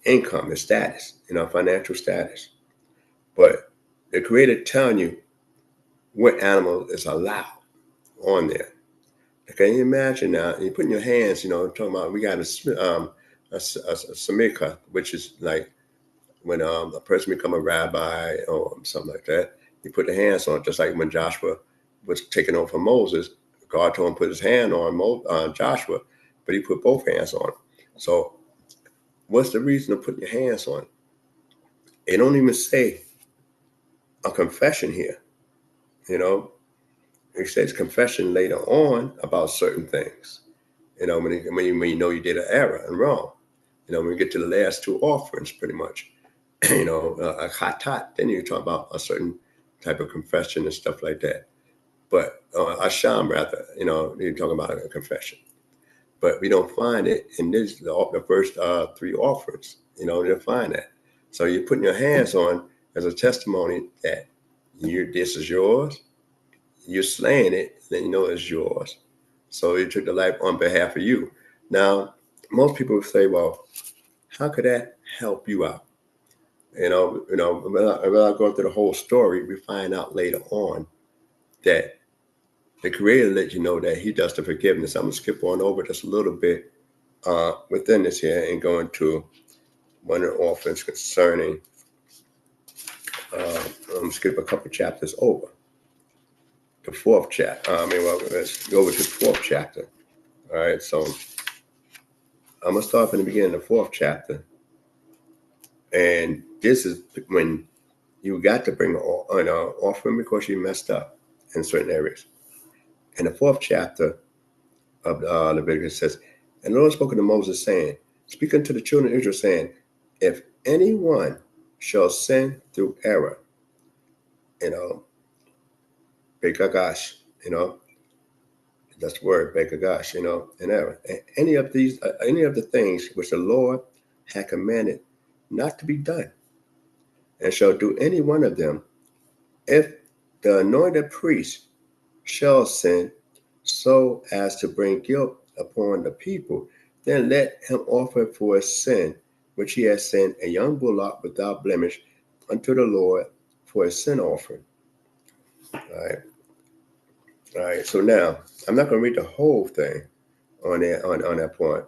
income, his status, financial status. But the Creator telling you what animal is allowed on there. Can you imagine now? You're putting your hands, talking about we got a samika, which is like when a person become a rabbi or something like that. You put the hands on, just like when Joshua was taking over from Moses. God told him to put his hand on Joshua, but he put both hands on him. So what's the reason of putting your hands on? It don't even say a confession here. It says confession later on about certain things. When you know you did an error and wrong. When you get to the last two offerings, pretty much, a chatat, then you talk about a certain type of confession and stuff like that. But asham, rather, you're talking about a confession. But we don't find it in the first three offerings. You don't find that. So you're putting your hands on as a testimony that this is yours. You're slaying it, then it's yours. So he took the life on behalf of you. Now, most people would say, well, how could that help you out? Without going through the whole story, we find out later on that the Creator let you know that he does the forgiveness. I'm going to skip on over just a little bit within this here and go into one of the offerings concerning, I'm going to skip a couple chapters over. The fourth chapter. Let's go over to the fourth chapter. All right, so I'm going to start from the beginning of the 4th chapter. And this is when you got to bring an offering because you messed up in certain areas. In the 4th chapter of Leviticus says, and the Lord spoke to Moses, saying, speak unto the children of Israel, saying, if anyone shall sin through error, Bekagash, that's the word, Bekagash, in error. And any of the things which the Lord had commanded not to be done, and shall do any one of them, if the anointed priest shall sin so as to bring guilt upon the people, then let him offer for his sin, which he has sinned, a young bullock without blemish unto the Lord for his sin offering. All right. So now I'm not going to read the whole thing on that point.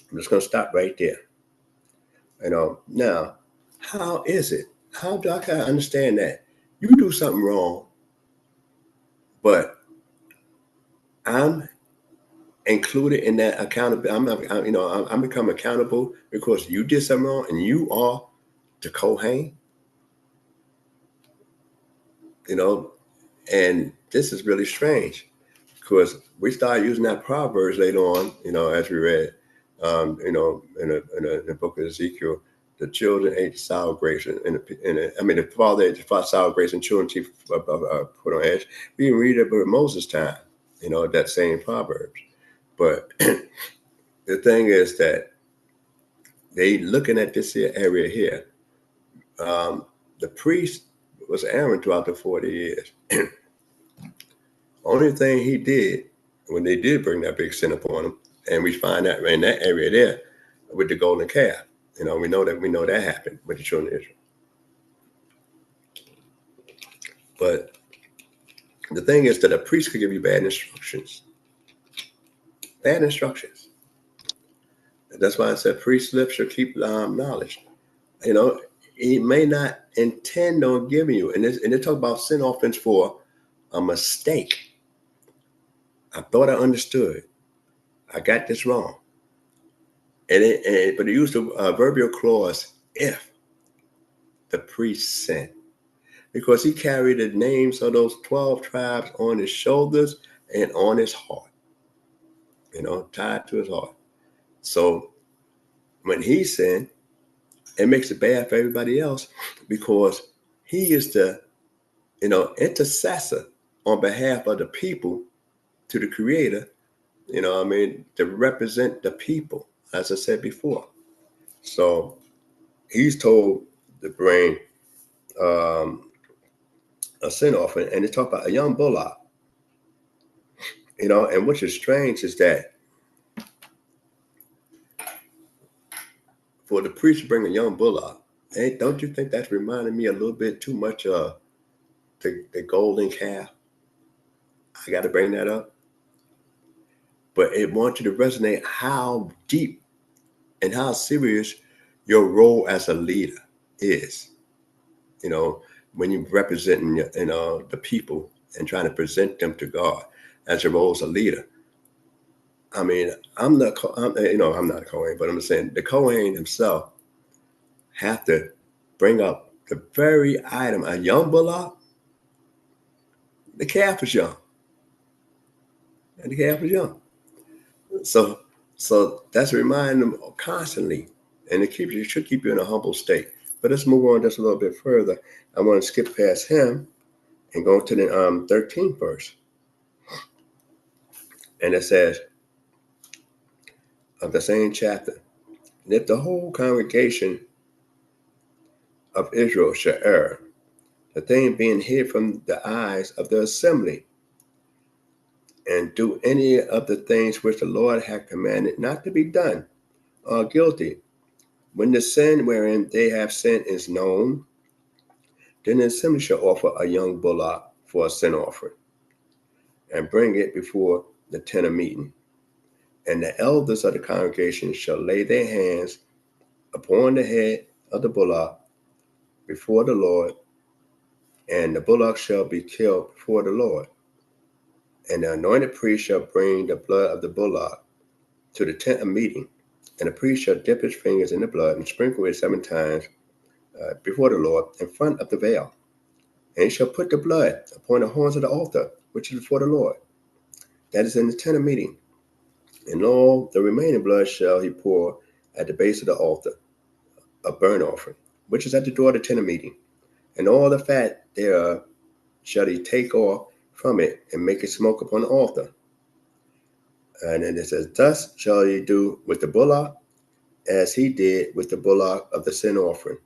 I'm just going to stop right there. Now, how is it? How do I understand that you do something wrong, but I'm included in that accountability? I'm become accountable because you did something wrong, and you are the Kohen. And this is really strange because we started using that Proverbs later on. As we read, in the book of Ezekiel, the children ate the sour grapes, the father ate the sour grapes, and children teeth put on edge. We can read it about Moses' time, that same Proverbs. But the thing is that they looking at this area here. The priest was Aaron throughout the 40 years. Only thing he did when they did bring that big sin upon him, and we find that in that area there with the golden calf. We know that happened with the children of Israel. But the thing is that a priest could give you bad instructions. Bad instructions. And that's why I said priest's lips should keep knowledge. He may not intend on giving you, and they talk about sin offerings for a mistake. I thought I understood. I got this wrong. But it used the adverbial clause, if the priest sinned, because he carried the names of those 12 tribes on his shoulders and on his heart, tied to his heart. So when he sinned, it makes it bad for everybody else because he is the, intercessor on behalf of the people to the Creator, to represent the people, as I said before. So he's told to bring a sin offering, and they talk about a young bullock. And which is strange is that for the priest to bring a young bullock, don't you think that's reminding me a little bit too much of the golden calf? I got to bring that up. But it wants you to resonate how deep and how serious your role as a leader is. When you're representing, the people and trying to present them to God as your role as a leader. I'm not a Kohen, but I'm saying the Kohen himself have to bring up the very item, a young bullock. The calf is young. And the calf is young. So that's reminding them constantly. And it should keep you in a humble state. But let's move on just a little bit further. I want to skip past him and go to the 13th verse. And it says, of the same chapter, and if the whole congregation of Israel shall err, the thing being hid from the eyes of the assembly, and do any of the things which the Lord hath commanded not to be done, are guilty. When the sin wherein they have sinned is known, then the assembly shall offer a young bullock for a sin offering, and bring it before the tent of meeting. And the elders of the congregation shall lay their hands upon the head of the bullock before the Lord, and the bullock shall be killed before the Lord. And the anointed priest shall bring the blood of the bullock to the tent of meeting, And the priest shall dip his fingers in the blood and sprinkle it 7 times before the Lord in front of the veil. And he shall put the blood upon the horns of the altar, which is before the Lord. That is in the tent of meeting. And all the remaining blood shall he pour at the base of the altar, a burnt offering, which is at the door of the tent of meeting. And all the fat thereof shall he take off from it and make it smoke upon the altar. And then it says, thus shall he do with the bullock, as he did with the bullock of the sin offering.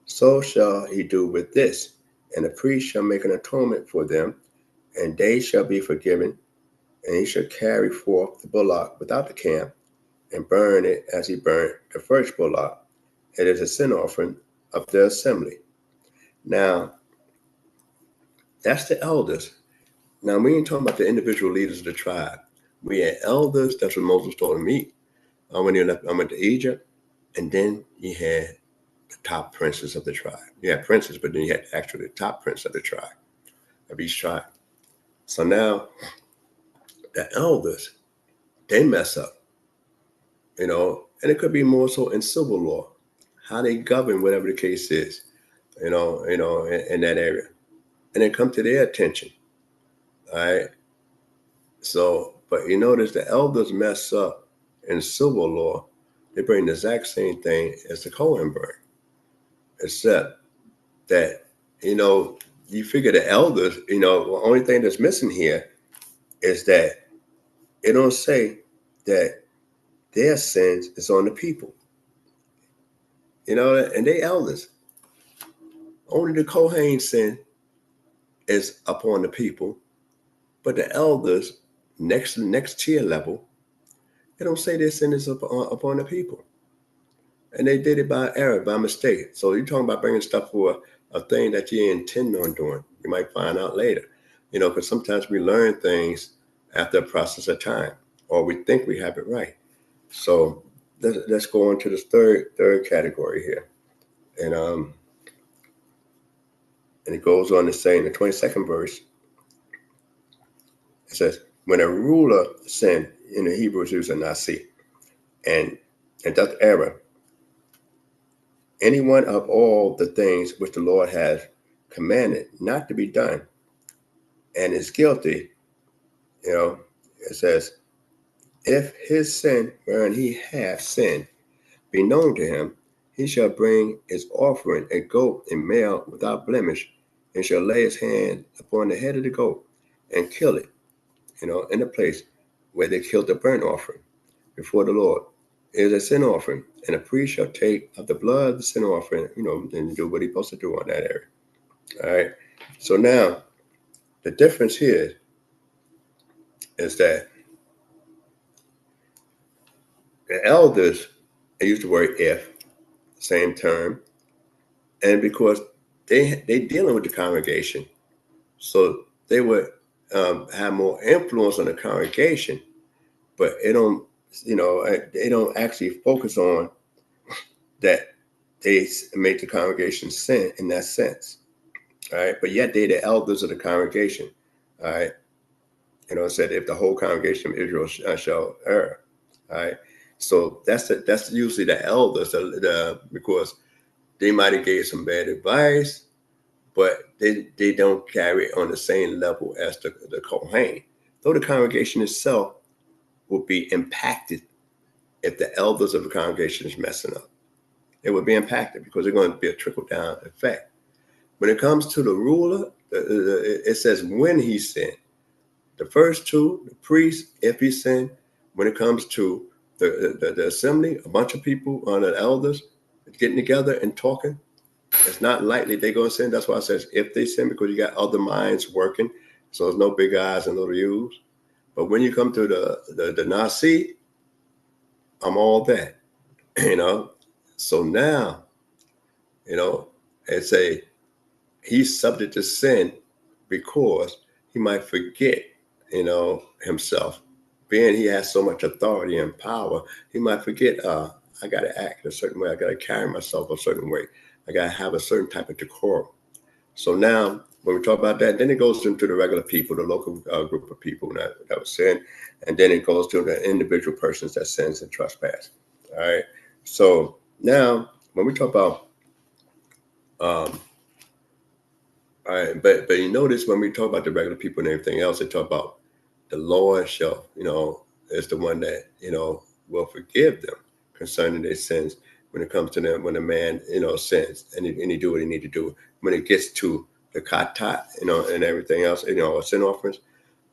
So shall he do with this. And the priest shall make an atonement for them, and they shall be forgiven. And he shall carry forth the bullock without the camp, and burn it as he burnt the first bullock. It is a sin offering of the assembly. Now, that's the elders. Now, we ain't talking about the individual leaders of the tribe. We had elders. That's what Moses told them to meet. When he left, I went to Egypt, and then he had the top princes of the tribe. You had princes, but then you had actually the top prince of the tribe, of each tribe. So now, the elders, they mess up, and it could be more so in civil law, how they govern whatever the case is, in that area, and it come to their attention. All right. So, but you notice the elders mess up in civil law. They bring the exact same thing as the Cohen bring, except that, you figure the elders, the only thing that's missing here is that it don't say that their sins is on the people, and they elders. Only the Kohen sin is upon the people, but the elders, next tier level, they don't say their sin is upon the people. And they did it by error, by mistake. So you're talking about bringing stuff for a thing that you intend on doing. You might find out later, because sometimes we learn things after a process of time, or we think we have it right. So let's go on to this third category here. And it goes on to say in the 22nd verse, it says, when a ruler sinned, in the Hebrews use a Nasik, and doth error, any one of all the things which the Lord has commanded not to be done, and is guilty, it says, if his sin wherein he hath sinned be known to him, he shall bring his offering, a goat and male without blemish, and shall lay his hand upon the head of the goat and kill it, in the place where they killed the burnt offering before the Lord. It is a sin offering, and a priest shall take of the blood of the sin offering, and do what he's supposed to do on that area. All right. So now, the difference here is that the elders, they use the word if, same term, and because they dealing with the congregation, so they would have more influence on the congregation, but they don't actually focus on that they make the congregation sin in that sense. All right. But yet they're the elders of the congregation. All right. It said if the whole congregation of Israel shall err. All right. So that's usually the elders, because they might have gave some bad advice, but they don't carry it on the same level as the Kohen. Though the congregation itself will be impacted if the elders of the congregation is messing up. It would be impacted because there's going to be a trickle-down effect. When it comes to the ruler, it says when he sinned. The first two, the priest, if he sinned. When it comes to the assembly, a bunch of people, the elders, getting together and talking, it's not likely they're going to sin. That's why it says if they sin, because you got other minds working. So there's no big eyes and little U's. But when you come to the Nasik, I'm all that, So now, it's he's subject to sin because he might forget, himself. Being he has so much authority and power, he might forget, I got to act a certain way. I got to carry myself a certain way. I got to have a certain type of decorum. So now, when we talk about that, then it goes into the regular people, the local group of people that was sin, and then it goes to the individual persons that sins and trespass. All right. So now when we talk about all right, but you notice when we talk about the regular people and everything else, they talk about the Lord shall, is the one that, will forgive them concerning their sins when it comes to them, when a man, sins and he do what he need to do. When it gets to the kata, and everything else, sin offerings,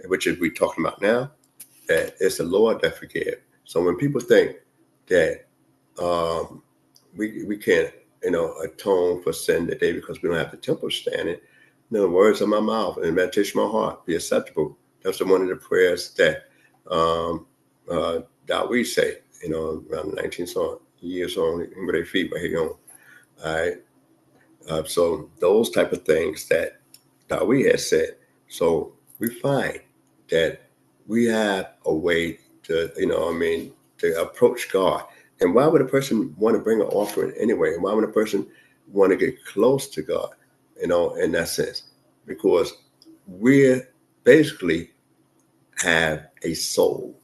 which is we talking about now, that it's the Lord that forgive. So when people think that we can't, atone for sin today because we don't have the temple standing, the words of my mouth and the meditation of my heart be acceptable. That's one of the prayers that that we say, around the 19th song, years on, with their feet right here on. All right. So those type of things that we had said. So we find that we have a way to, to approach God. And why would a person want to bring an offering anyway? Why would a person want to get close to God, in that sense? Because we basically have a soul,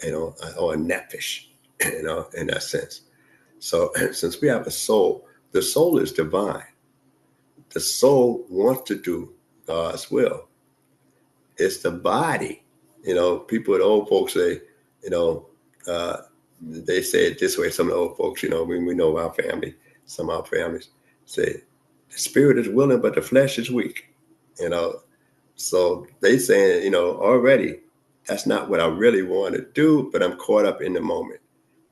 or a nefesh, in that sense. So since we have a soul, the soul is divine. The soul wants to do God's will. It's the body. People, the old folks say, they say it this way. Some of the old folks, we know our family, some of our families say, the spirit is willing, but the flesh is weak. So they saying, already, that's not what I really want to do, but I'm caught up in the moment,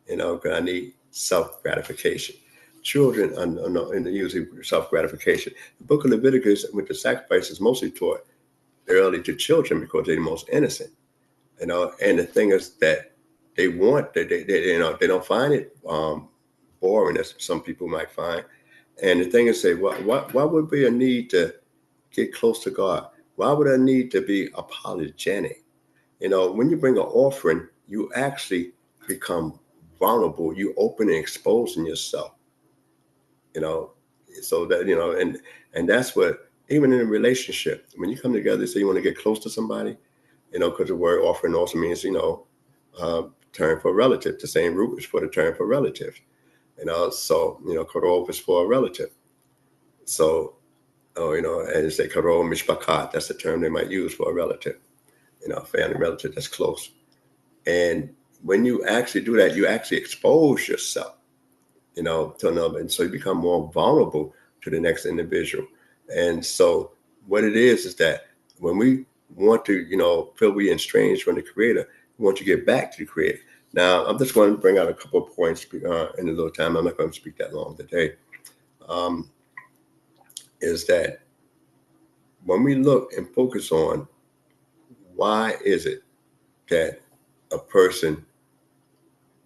because I need self-gratification. Children are usually self-gratification. The book of Leviticus, with the sacrifices, mostly taught early to children because they're the most innocent, and the thing is that they want that they don't find it boring as some people might find. And the thing is, say, why would be a need to get close to God? Why would I need to be apologetic? When you bring an offering, you actually become vulnerable. You open and exposing yourself, so that, and that's what, even in a relationship, when you come together, say you want to get close to somebody, because the word offering also means, term for relative. The same root is for the term for relative, so, karov is for a relative. So, and they say karov mishpakat, that's the term they might use for a relative, family relative that's close. And when you actually do that, you actually expose yourself, to another. And so you become more vulnerable to the next individual. And so what it is that when we want to, feel we estranged from the Creator, we want to get back to the Creator. Now, I'm just going to bring out a couple of points in a little time. I'm not going to speak that long today. Is that when we look and focus on why is it that a person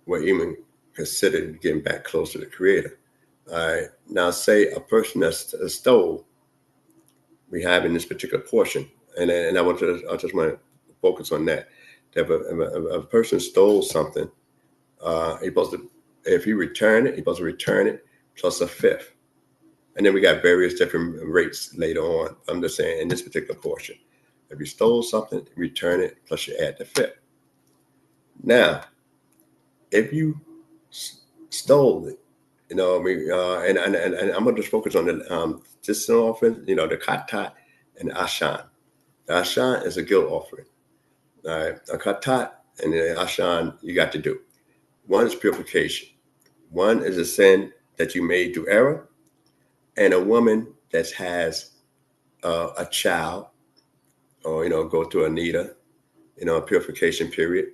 will even consider getting back close to the Creator? All right. Now, say a person that's stole, we have in this particular portion, and I just want to focus on that. If a person stole something, he's supposed to, if he return it, he's supposed to return it plus a fifth. And then we got various different rates later on. I'm just saying in this particular portion, if you stole something, return it plus you add the fifth. Now, if you stole it, and I'm gonna just focus on the this offering, the katat and the ashan. The ashan is a guilt offering. All right, a katat and the ashan you got to do. One is purification. One is a sin that you made through error, and a woman that has a child, or go through a nida, a purification period.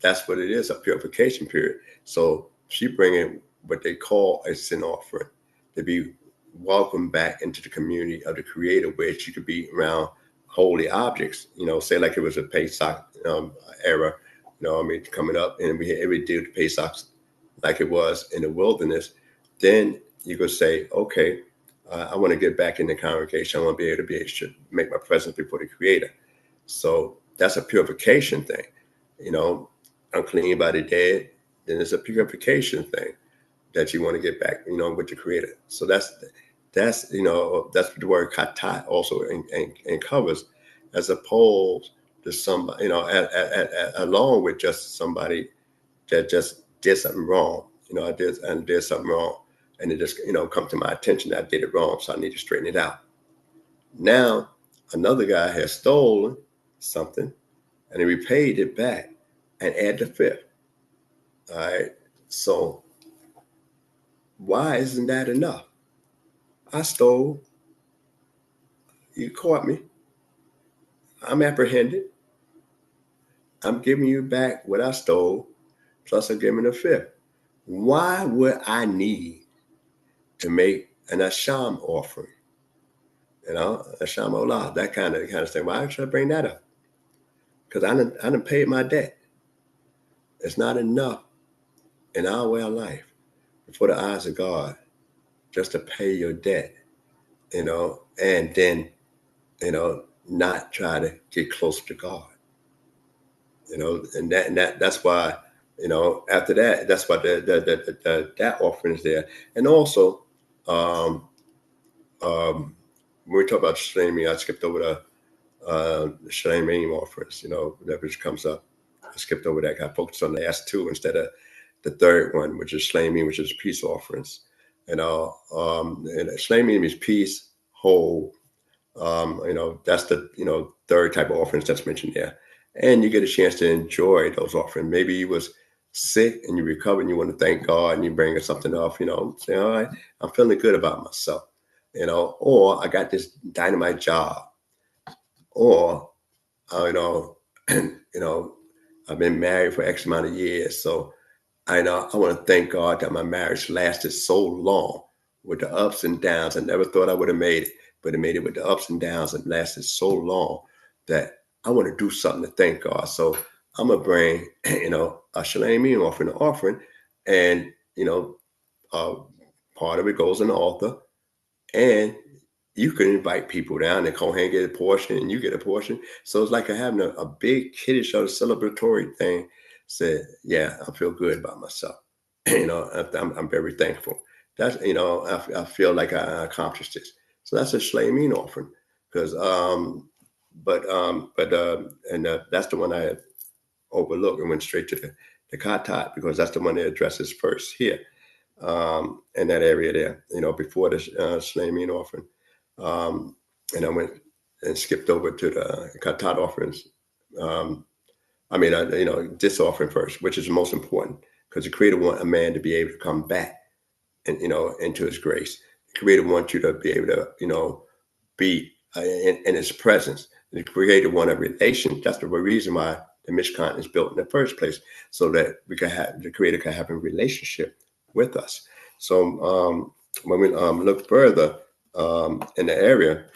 That's what it is, a purification period. So she bringing what they call a sin offering to be welcomed back into the community of the Creator, where she could be around holy objects. Say like it was a Pesach era, coming up, and we did the Pesach like it was in the wilderness. Then you could say, okay, I want to get back in the congregation. I want to be able to make my presence before the Creator. So that's a purification thing. Unclean by the dead, then it's a purification thing that you want to get back, with the Creator. So that's what the word katat also and covers, as opposed to somebody, along with just somebody that just did something wrong. I did something wrong, and it just come to my attention that I did it wrong, so I need to straighten it out. Now another guy has stolen something, and he repaid it back and add the fifth. All right. So why isn't that enough? I stole. You caught me. I'm apprehended. I'm giving you back what I stole, plus I'm giving a fifth. Why would I need to make an Asham offering? Asham Olah, that kind of thing. Why should I bring that up? Because I done paid my debt. It's not enough in our way of life before the eyes of God just to pay your debt, and then, not try to get closer to God, and that's why, after that, that's why that offering is there. And also, when we talk about Shalom, I skipped over the Shalom offerings, whenever it comes up. I skipped over that. I focused on the last two instead of the third one, which is Shalom, which is peace offerings. And Shalom means peace, whole. That's the third type of offerings that's mentioned there. And you get a chance to enjoy those offerings. Maybe you was sick and you recovered and you want to thank God and you bring something off, say, all right, I'm feeling good about myself, or I got this dynamite job, or, I've been married for X amount of years. So I want to thank God that my marriage lasted so long with the ups and downs. I never thought I would have made it, but it made it with the ups and downs and lasted so long that I want to do something to thank God. So I'm going to bring, a Shalom offering, and, part of it goes on the altar, and you can invite people down and come and get a portion, and you get a portion. So it's like having a big kiddish or celebratory thing. Said, yeah, I feel good about myself. I'm very thankful. That's, I feel like I accomplished this. So that's a Shalom offering, because that's the one I had overlooked and went straight to the Katat, because that's the one that addresses first here, in that area there, before the Shalom offering. And I went and skipped over to the Katat offerings. This offering first, which is the most important, because the Creator wants a man to be able to come back and, into His grace. The Creator wants you to be able to, be in His presence. The Creator wants a relation. That's the reason why the Mishkan is built in the first place, so that the Creator can have a relationship with us. So when we look further in the area,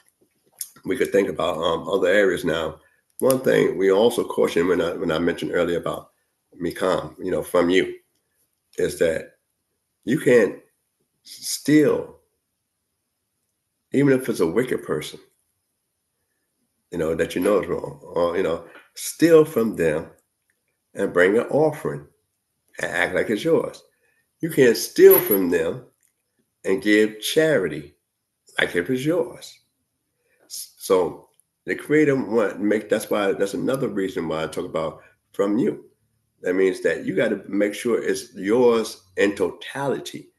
we could think about other areas now. One thing we also caution when I mentioned earlier about Mikam, from you, is that you can't steal, even if it's a wicked person, that is wrong, or steal from them and bring an offering and act like it's yours. You can't steal from them and give charity like if it's yours. So the Creator that's another reason why I talk about from you. That means that you got to make sure it's yours in totality.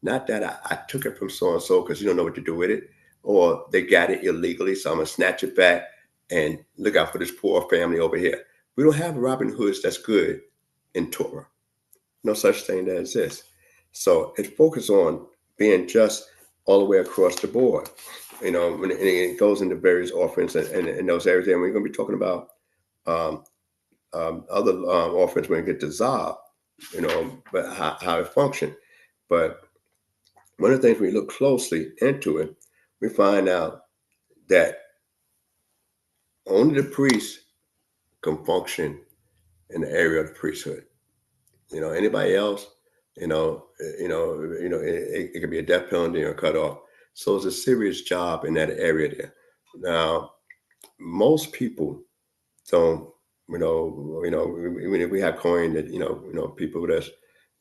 Not that I took it from so-and-so because you don't know what to do with it, or they got it illegally, so I'm going to snatch it back and look out for this poor family over here. We don't have Robin Hoods that's good in Torah. No such thing that exists. So it focuses on being just all the way across the board. When it goes into various offerings and those areas there, and we're going to be talking about other offerings when we get to Zob, but how it functions. But one of the things we look closely into it, we find out that only the priest can function in the area of the priesthood. Anybody else, it could be a death penalty or cut off. So it's a serious job in that area there. Now, most people don't, we have coin that, people that's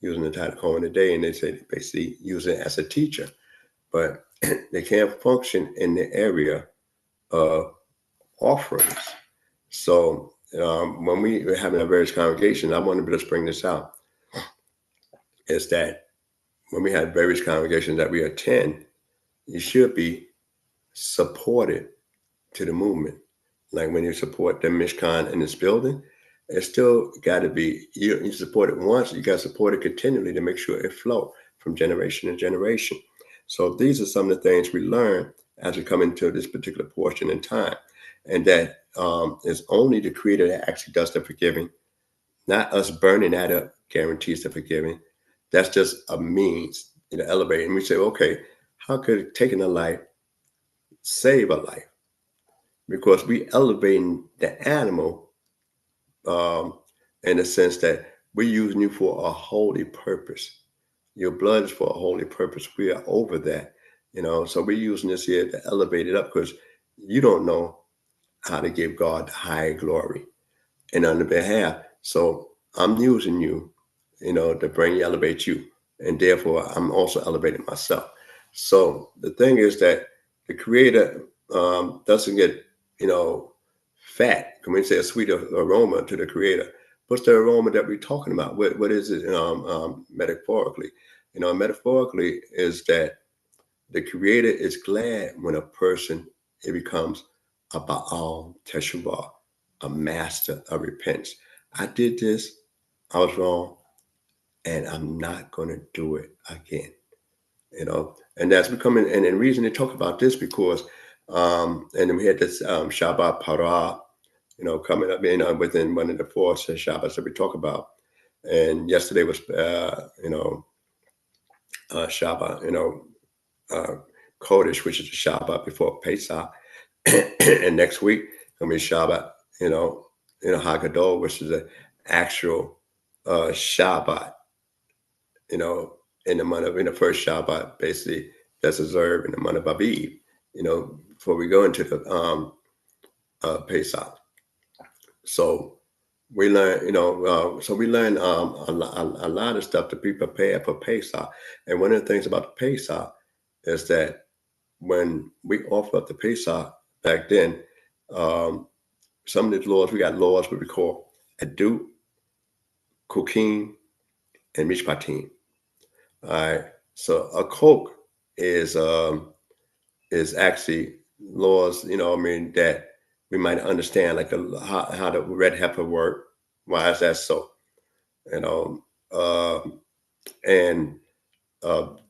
using the title coin today, and they say they basically use it as a teacher, but they can't function in the area of offerings. So when we were having our various congregations, I wanted to just bring this out. is that when we have various congregations that we attend, you should be supported to the movement. Like when you support the Mishkan in this building, it's still got to be, you support it once, you got to support it continually to make sure it flows from generation to generation. So these are some of the things we learn as we come into this particular portion in time. And that is only the Creator that actually does the forgiving, not us burning that up guarantees the forgiving. That's just a means, elevate. And we say, okay, how could taking a life save a life? Because we elevating the animal in the sense that we're using you for a holy purpose. Your blood is for a holy purpose. We are over that, so we're using this here to elevate it up because you don't know how to give God high glory and on the behalf. So I'm using you, to bring elevate you. And therefore I'm also elevating myself. So the thing is that the Creator doesn't get, fat. Can we say a sweet aroma to the Creator? What's the aroma that we're talking about? What is it metaphorically? Metaphorically is that the Creator is glad when a person, it becomes a Baal Teshuvah, a master of repentance. I did this, I was wrong, and I'm not going to do it again. And that's becoming, and the reason they talk about this because, and then we had this Shabbat Parah, coming up, within one of the four Shabbats that we talk about. And yesterday was, Shabbat, Kodesh, which is the Shabbat before Pesach. And next week, going to be Shabbat, Haggadah, which is the actual Shabbat, in the month of, in the first Shabbat, basically, that's observed in the month of Aviv, before we go into the Pesach. So we learn, a lot of stuff to be prepared for Pesach. And one of the things about the Pesach is that when we offer up the Pesach back then, some of these laws, we got laws what we call Adut, Kukim, and Mishpatim. All right. So a Kok is actually laws, that we might understand, like how the red heifer work. Why is that so? And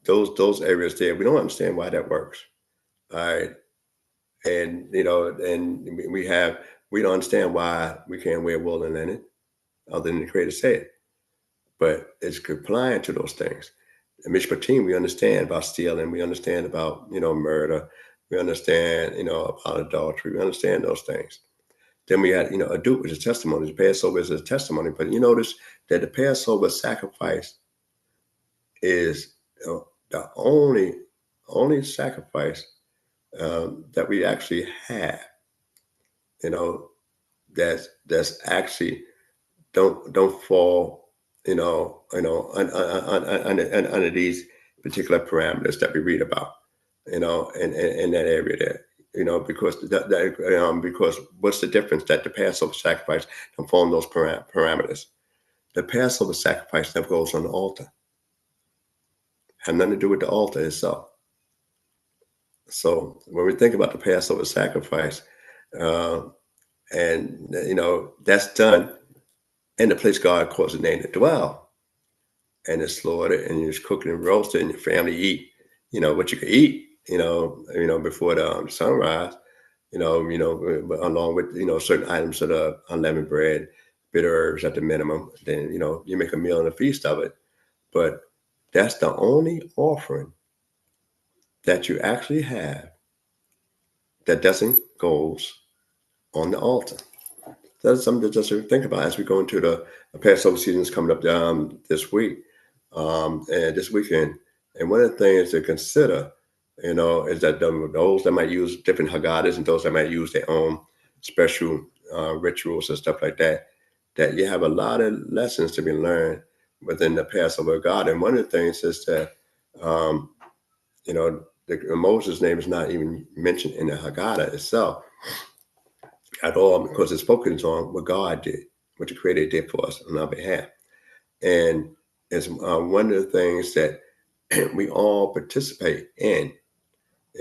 those areas there, we don't understand why that works. All right. And, and we don't understand why we can't wear wool and linen, other than the Creator said. But it's compliant to those things. In Mishpatim, we understand about stealing. We understand about, murder. We understand, about adultery. We understand those things. Then we had, Adut, which is testimony. The Passover is a testimony. But you notice that the Passover sacrifice is the only sacrifice that we actually have, that's actually don't fall, under these particular parameters that we read about, in that area there, because because what's the difference that the Passover sacrifice don't fall in those parameters? The Passover sacrifice never goes on the altar. Have nothing to do with the altar itself. So when we think about the Passover sacrifice, and that's done in the place God caused the name to dwell, and it's slaughtered, and you're cooking and roasted, and your family eat, what you could eat, before the sunrise, along with certain items of the unleavened bread, bitter herbs at the minimum. Then you make a meal and a feast of it, but that's the only offering that you actually have that doesn't goes on the altar. That's something to just think about as we go into the Passover season is coming up this week and this weekend. And one of the things to consider, is that those that might use different Haggadahs and those that might use their own special rituals and stuff like that, that you have a lot of lessons to be learned within the Passover of God. And one of the things is that, Moses' name is not even mentioned in the Haggadah itself at all, because it's focused on what God did, what the Creator did for us on our behalf. And is one of the things that we all participate in,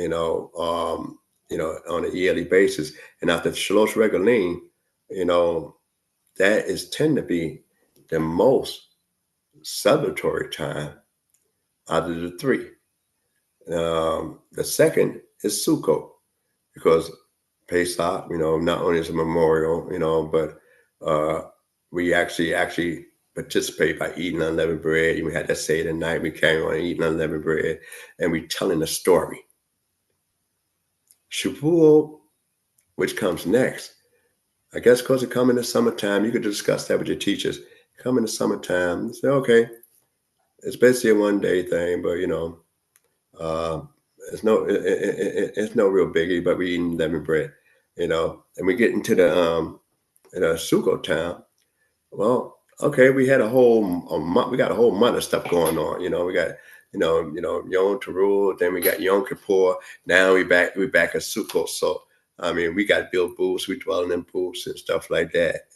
on a yearly basis. And after Shalosh Regalim, that is tend to be the most celebratory time out of the three. The second is Sukkot, because Pesach, not only is a memorial, but we actually participate by eating unleavened bread. We had that say tonight. We carry on eating unleavened bread, and we telling a story. Shavuot, which comes next, I guess because it come in the summertime, you could discuss that with your teachers. Come in the summertime, say, okay, it's basically a one-day thing, but it's no real biggie. But we eating lemon bread, and we get into the Sukkot time. Well, okay, we had a month. We got a whole month of stuff going on. We got Yom Teruah, then we got Yom Kippur. Now we back at Sukkot. So I mean, we got to build booths. We dwell in booths and stuff like that.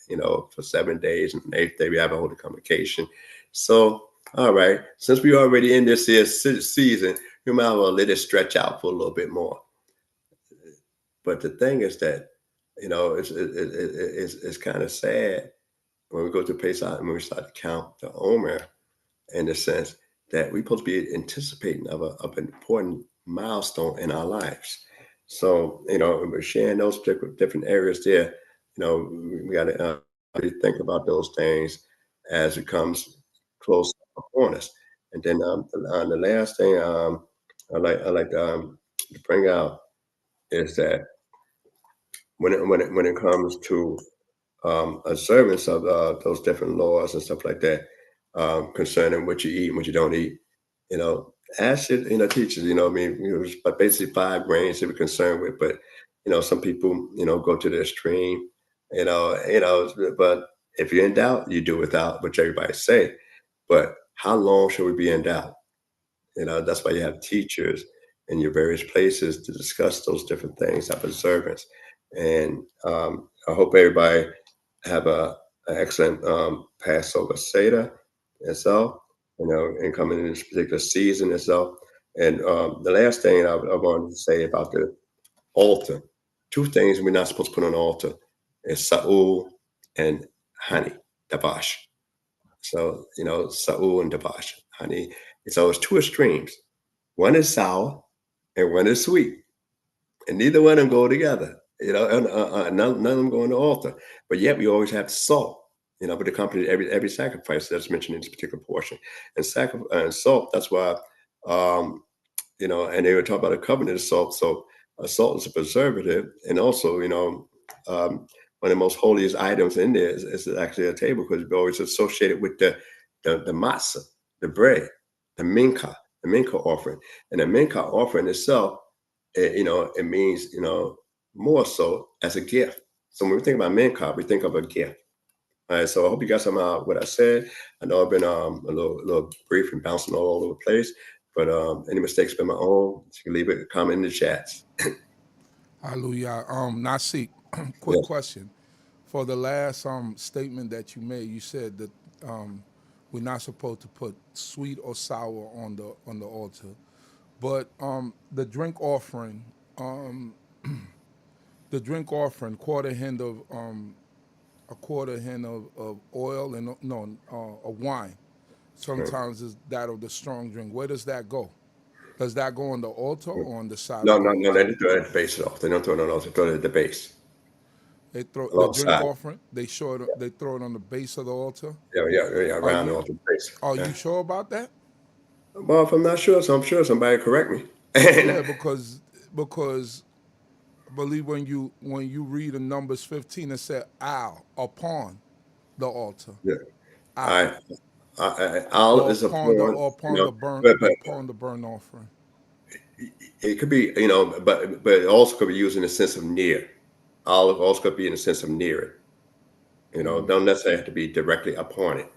For 7 days, and the 8th day we have a holy convocation. So all right, since we already in this here season, we might as well let it stretch out for a little bit more. But the thing is that it's kind of sad when we go to Pesach and when we start to count the Omer, in the sense that we're supposed to be anticipating of an important milestone in our lives. So, we're sharing those different areas there. We got to really think about those things as it comes close upon us. And then the last thing I like to bring out is that when it comes to observance of those different laws and stuff like that, concerning what you eat and what you don't eat. Ask your teachers. But basically 5 grains that we're concerned with. But some people go to the extreme. But if you're in doubt, you do without, which everybody say. But how long should we be in doubt? That's why you have teachers in your various places to discuss those different things of observance. And I hope everybody have an excellent Passover Seder itself, and coming in this particular season itself. And the last thing I wanted to say about the altar, 2 things we're not supposed to put on the altar is Sa'ul and honey, Dabash. So, Sa'ul and Dabash, honey. So it's 2 extremes. One is sour and one is sweet. And neither one of them go together. None of them go on the altar. But yet we always have salt, but accompany every sacrifice that's mentioned in this particular portion. And salt, that's why, and they were talking about a covenant of salt. So salt is a preservative. And also, one of the most holiest items in there is actually a table, because we always associate it with the matzah, the bread, the mincha offering. And the mincha offering itself, it means, more so as a gift. So when we think about mincha, we think of a gift. All right, so I hope you got some what I said. I know I've been a little brief and bouncing all over the place, but any mistakes been my own, you can leave a comment in the chats. Hallelujah. Nasik, quick Yes. question. For the last statement that you made, you said that we're not supposed to put sweet or sour on the altar, but the drink offering, quarter hin of a quarter hin of oil and of wine. Sometimes is that of the strong drink. Where does that go? Does that go on the altar or on the side No, of the no, no, altar? they just throw it at the base off. They don't throw it on the altar, they throw it at the base, They throw the drink alongside. offering. They throw it on the base of the altar. Yeah, Are around the you altar base. are Yeah. you sure about that? Well, if I'm not sure, so I'm sure somebody correct me. Yeah, because I believe when you read in Numbers 15, it said upon the altar. Yeah. Al. I, Al Or is a pawn, upon the burn but upon the burnt offering. it could be, but it also could be used in the sense of near. Olive also could be in the sense of near it. Don't necessarily have to be directly upon it.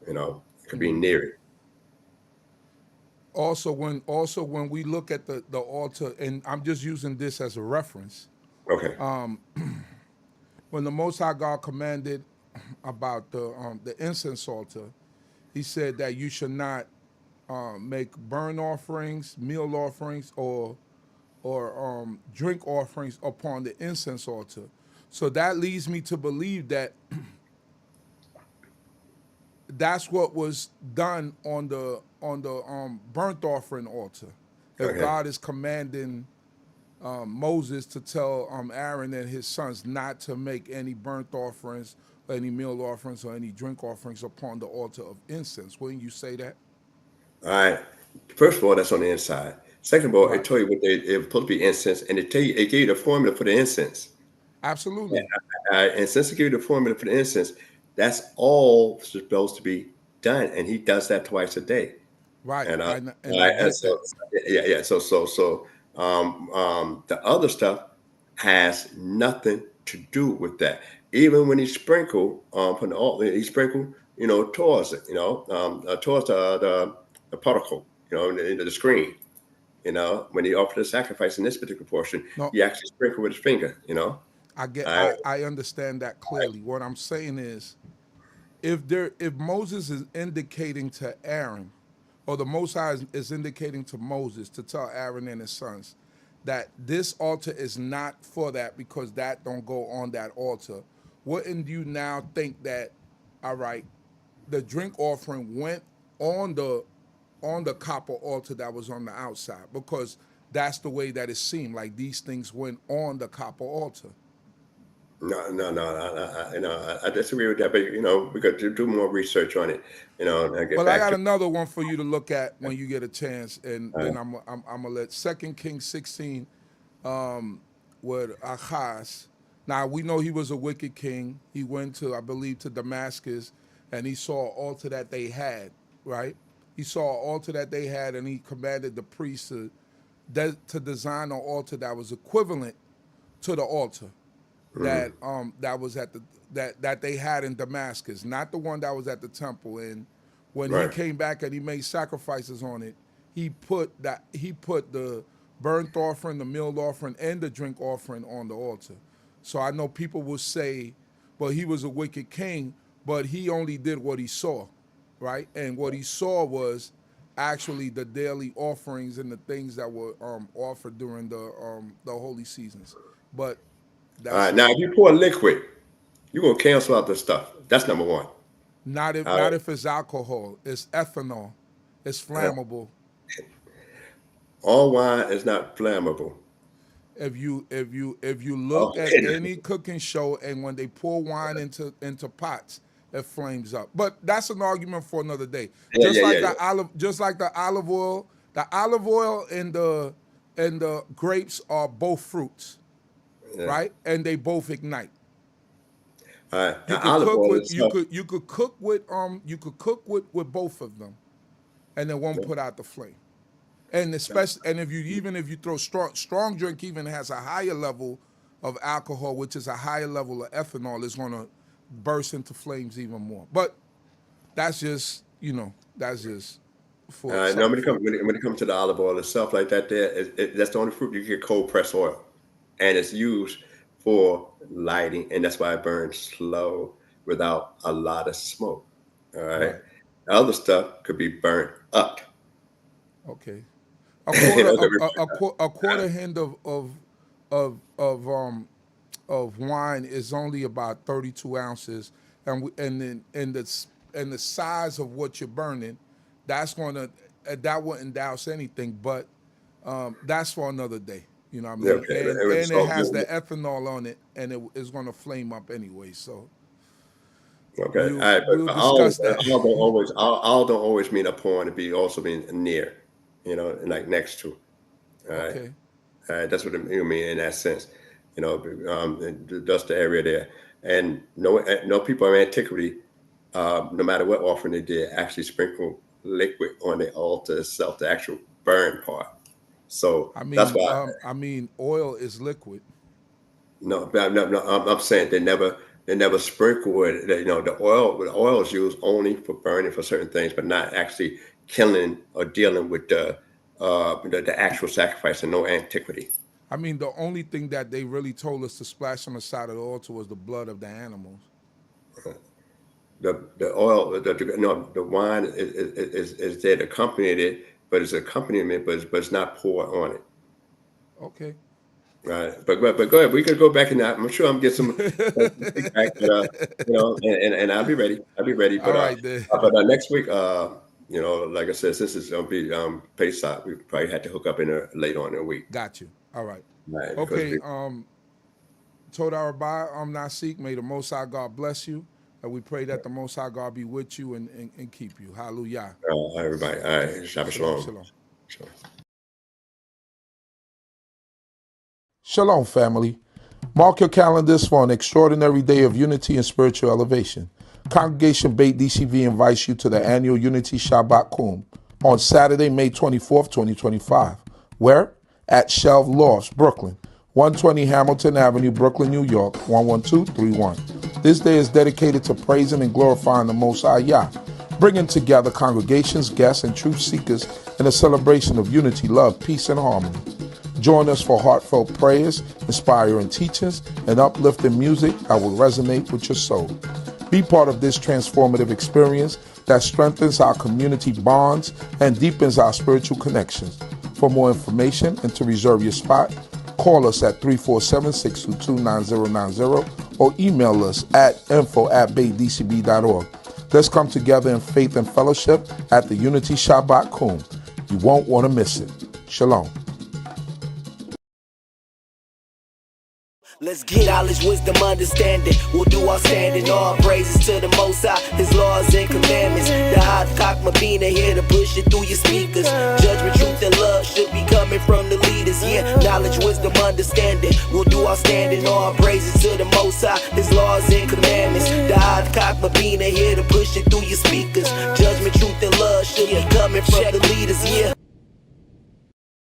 It could be near it. Also when we look at the altar, and I'm just using this as a reference, Okay. when the Most High God commanded about the incense altar, he said that you should not make burnt offerings, meal offerings, or drink offerings upon the incense altar. So that leads me to believe that that's what was done on the burnt offering altar. If Okay. God is commanding Moses to tell Aaron and his sons not to make any burnt offerings, or any meal offerings, or any drink offerings upon the altar of incense. Wouldn't you say that? All right. First of all, that's on the inside. Second of all, it Right. told you what it was supposed to be incense, and it gave you the formula for the incense. Yeah. Absolutely. And since it gave you the formula for the incense, that's all supposed to be done, and he does that twice a day. Right. And I and get so that. yeah. The other stuff has nothing to do with that. Even when he sprinkled from the altar, he sprinkled, towards it, towards the particle, into the screen. When he offered the sacrifice in this particular portion, No, he actually sprinkled with his finger. I I understand that clearly. What I'm saying is, if Moses is indicating to Aaron, or the Most High is indicating to Moses to tell Aaron and his sons that this altar is not for that because that don't go on that altar, wouldn't you now think that, all right, the drink offering went on the copper altar that was on the outside, because that's the way that it seemed like these things went on the copper altar. no, I disagree with that, but we got to do more research on it, and get Well, I back got to. another one for you to look at when you get a chance, and then I'm gonna let 2 Kings 16 with Ahaz. Now we know he was a wicked king. He went to, I believe, to Damascus, and he saw an altar that they had. Right? He saw an altar that they had, and he commanded the priests to design an altar that was equivalent to the altar that that was at the that they had in Damascus, not the one that was at the temple. And when he Right. came back and he made sacrifices on it, he put the burnt offering, the meal offering, and the drink offering on the altar. So I know people will say, well, he was a wicked king, but he only did what he saw, right? And what he saw was actually the daily offerings and the things that were offered during the holy seasons. But All that's right. Now, just if you pour liquid, you're gonna cancel out this stuff. That's number one. All not if it's alcohol. It's ethanol. It's right. flammable. All wine is not flammable. If you look at Okay. any cooking show, and when they pour wine into pots, it flames up. But that's an argument for another day. Yeah. Just like the olive oil and the grapes are both fruits, Yeah. right? And they both ignite. All right. You Now, could olive cook oil with itself. with both of them, and then one put out the flame. And especially, and if you throw strong drink, even has a higher level of alcohol, which is a higher level of ethanol, is going to burst into flames even more. But that's just that's just for Now, something for. when it comes to the olive oil itself, like that, that's the only fruit you get cold press oil, and it's used for lighting, and that's why it burns slow without a lot of smoke. All right. Right. Other stuff could be burnt up. Okay. A quarter The a quarter hand of wine is only about 32 ounces, and the size of what you're burning, that wouldn't douse anything, but that's for another day. You know what I mean? okay. And it has the ethanol on it, and it is going to flame up anyway. So Okay. All right. we'll But all, discuss that. all don't always mean a point to be also mean near, like next to. All right. Okay. That's what it mean in that sense. That's the area there. And no people in antiquity, no matter what offering they did, actually sprinkle liquid on the altar itself, the actual burn part. So that's why. I mean, oil is liquid. No, I'm saying they never sprinkle it. The oil is used only for burning for certain things, but not actually killing or dealing with the actual sacrifice in no antiquity. I mean, the only thing that they really told us to splash on the side of the altar was the blood of the animals. the oil, the wine is there to accompany it, but it's accompaniment, but it's not poured on it. Okay. Right, but go ahead. We could go back and I'm sure I'm getting some feedback, and I'll be ready. But All right, then. Next week, like I said, since it's gonna be Pesach, we probably had to hook up later on in the week. Got you. All right. Right. Okay. Toda Rabbi, I'm Nasik. May the Most High God bless you, and we pray that the Most High God be with you and keep you. Hallelujah. Everybody. All right. Shabbat shalom. Shalom. Shalom. Shalom, family. Mark your calendars for an extraordinary day of unity and spiritual elevation. Congregation Beit D.C.B invites you to the annual Unity Shabbat Kum on Saturday, May 24th, 2025. Where? At Shelf Lofts, Brooklyn, 120 Hamilton Avenue, Brooklyn, New York, 11231. This day is dedicated to praising and glorifying the Most High Yah, bringing together congregations, guests, and truth seekers in a celebration of unity, love, peace, and harmony. Join us for heartfelt prayers, inspiring teachings, and uplifting music that will resonate with your soul. Be part of this transformative experience that strengthens our community bonds and deepens our spiritual connections. For more information and to reserve your spot, call us at 347-622-9090 or email us at info@baitdcb.org. Let's come together in faith and fellowship at the Unity Shabbat Kum. You won't want to miss it. Shalom. Let's get knowledge, wisdom, understanding. We'll do our standing. All praises to the Most High, His laws and commandments. The CHOKMAH here to push it through your speakers. Judgment, truth, and love should be coming from the leaders. Yeah, knowledge, wisdom, understanding. We'll do our standing. All praises to the Most High, His laws and commandments. The CHOKMAH here to push it through your speakers. Judgment, truth, and love should be coming from the leaders. Yeah.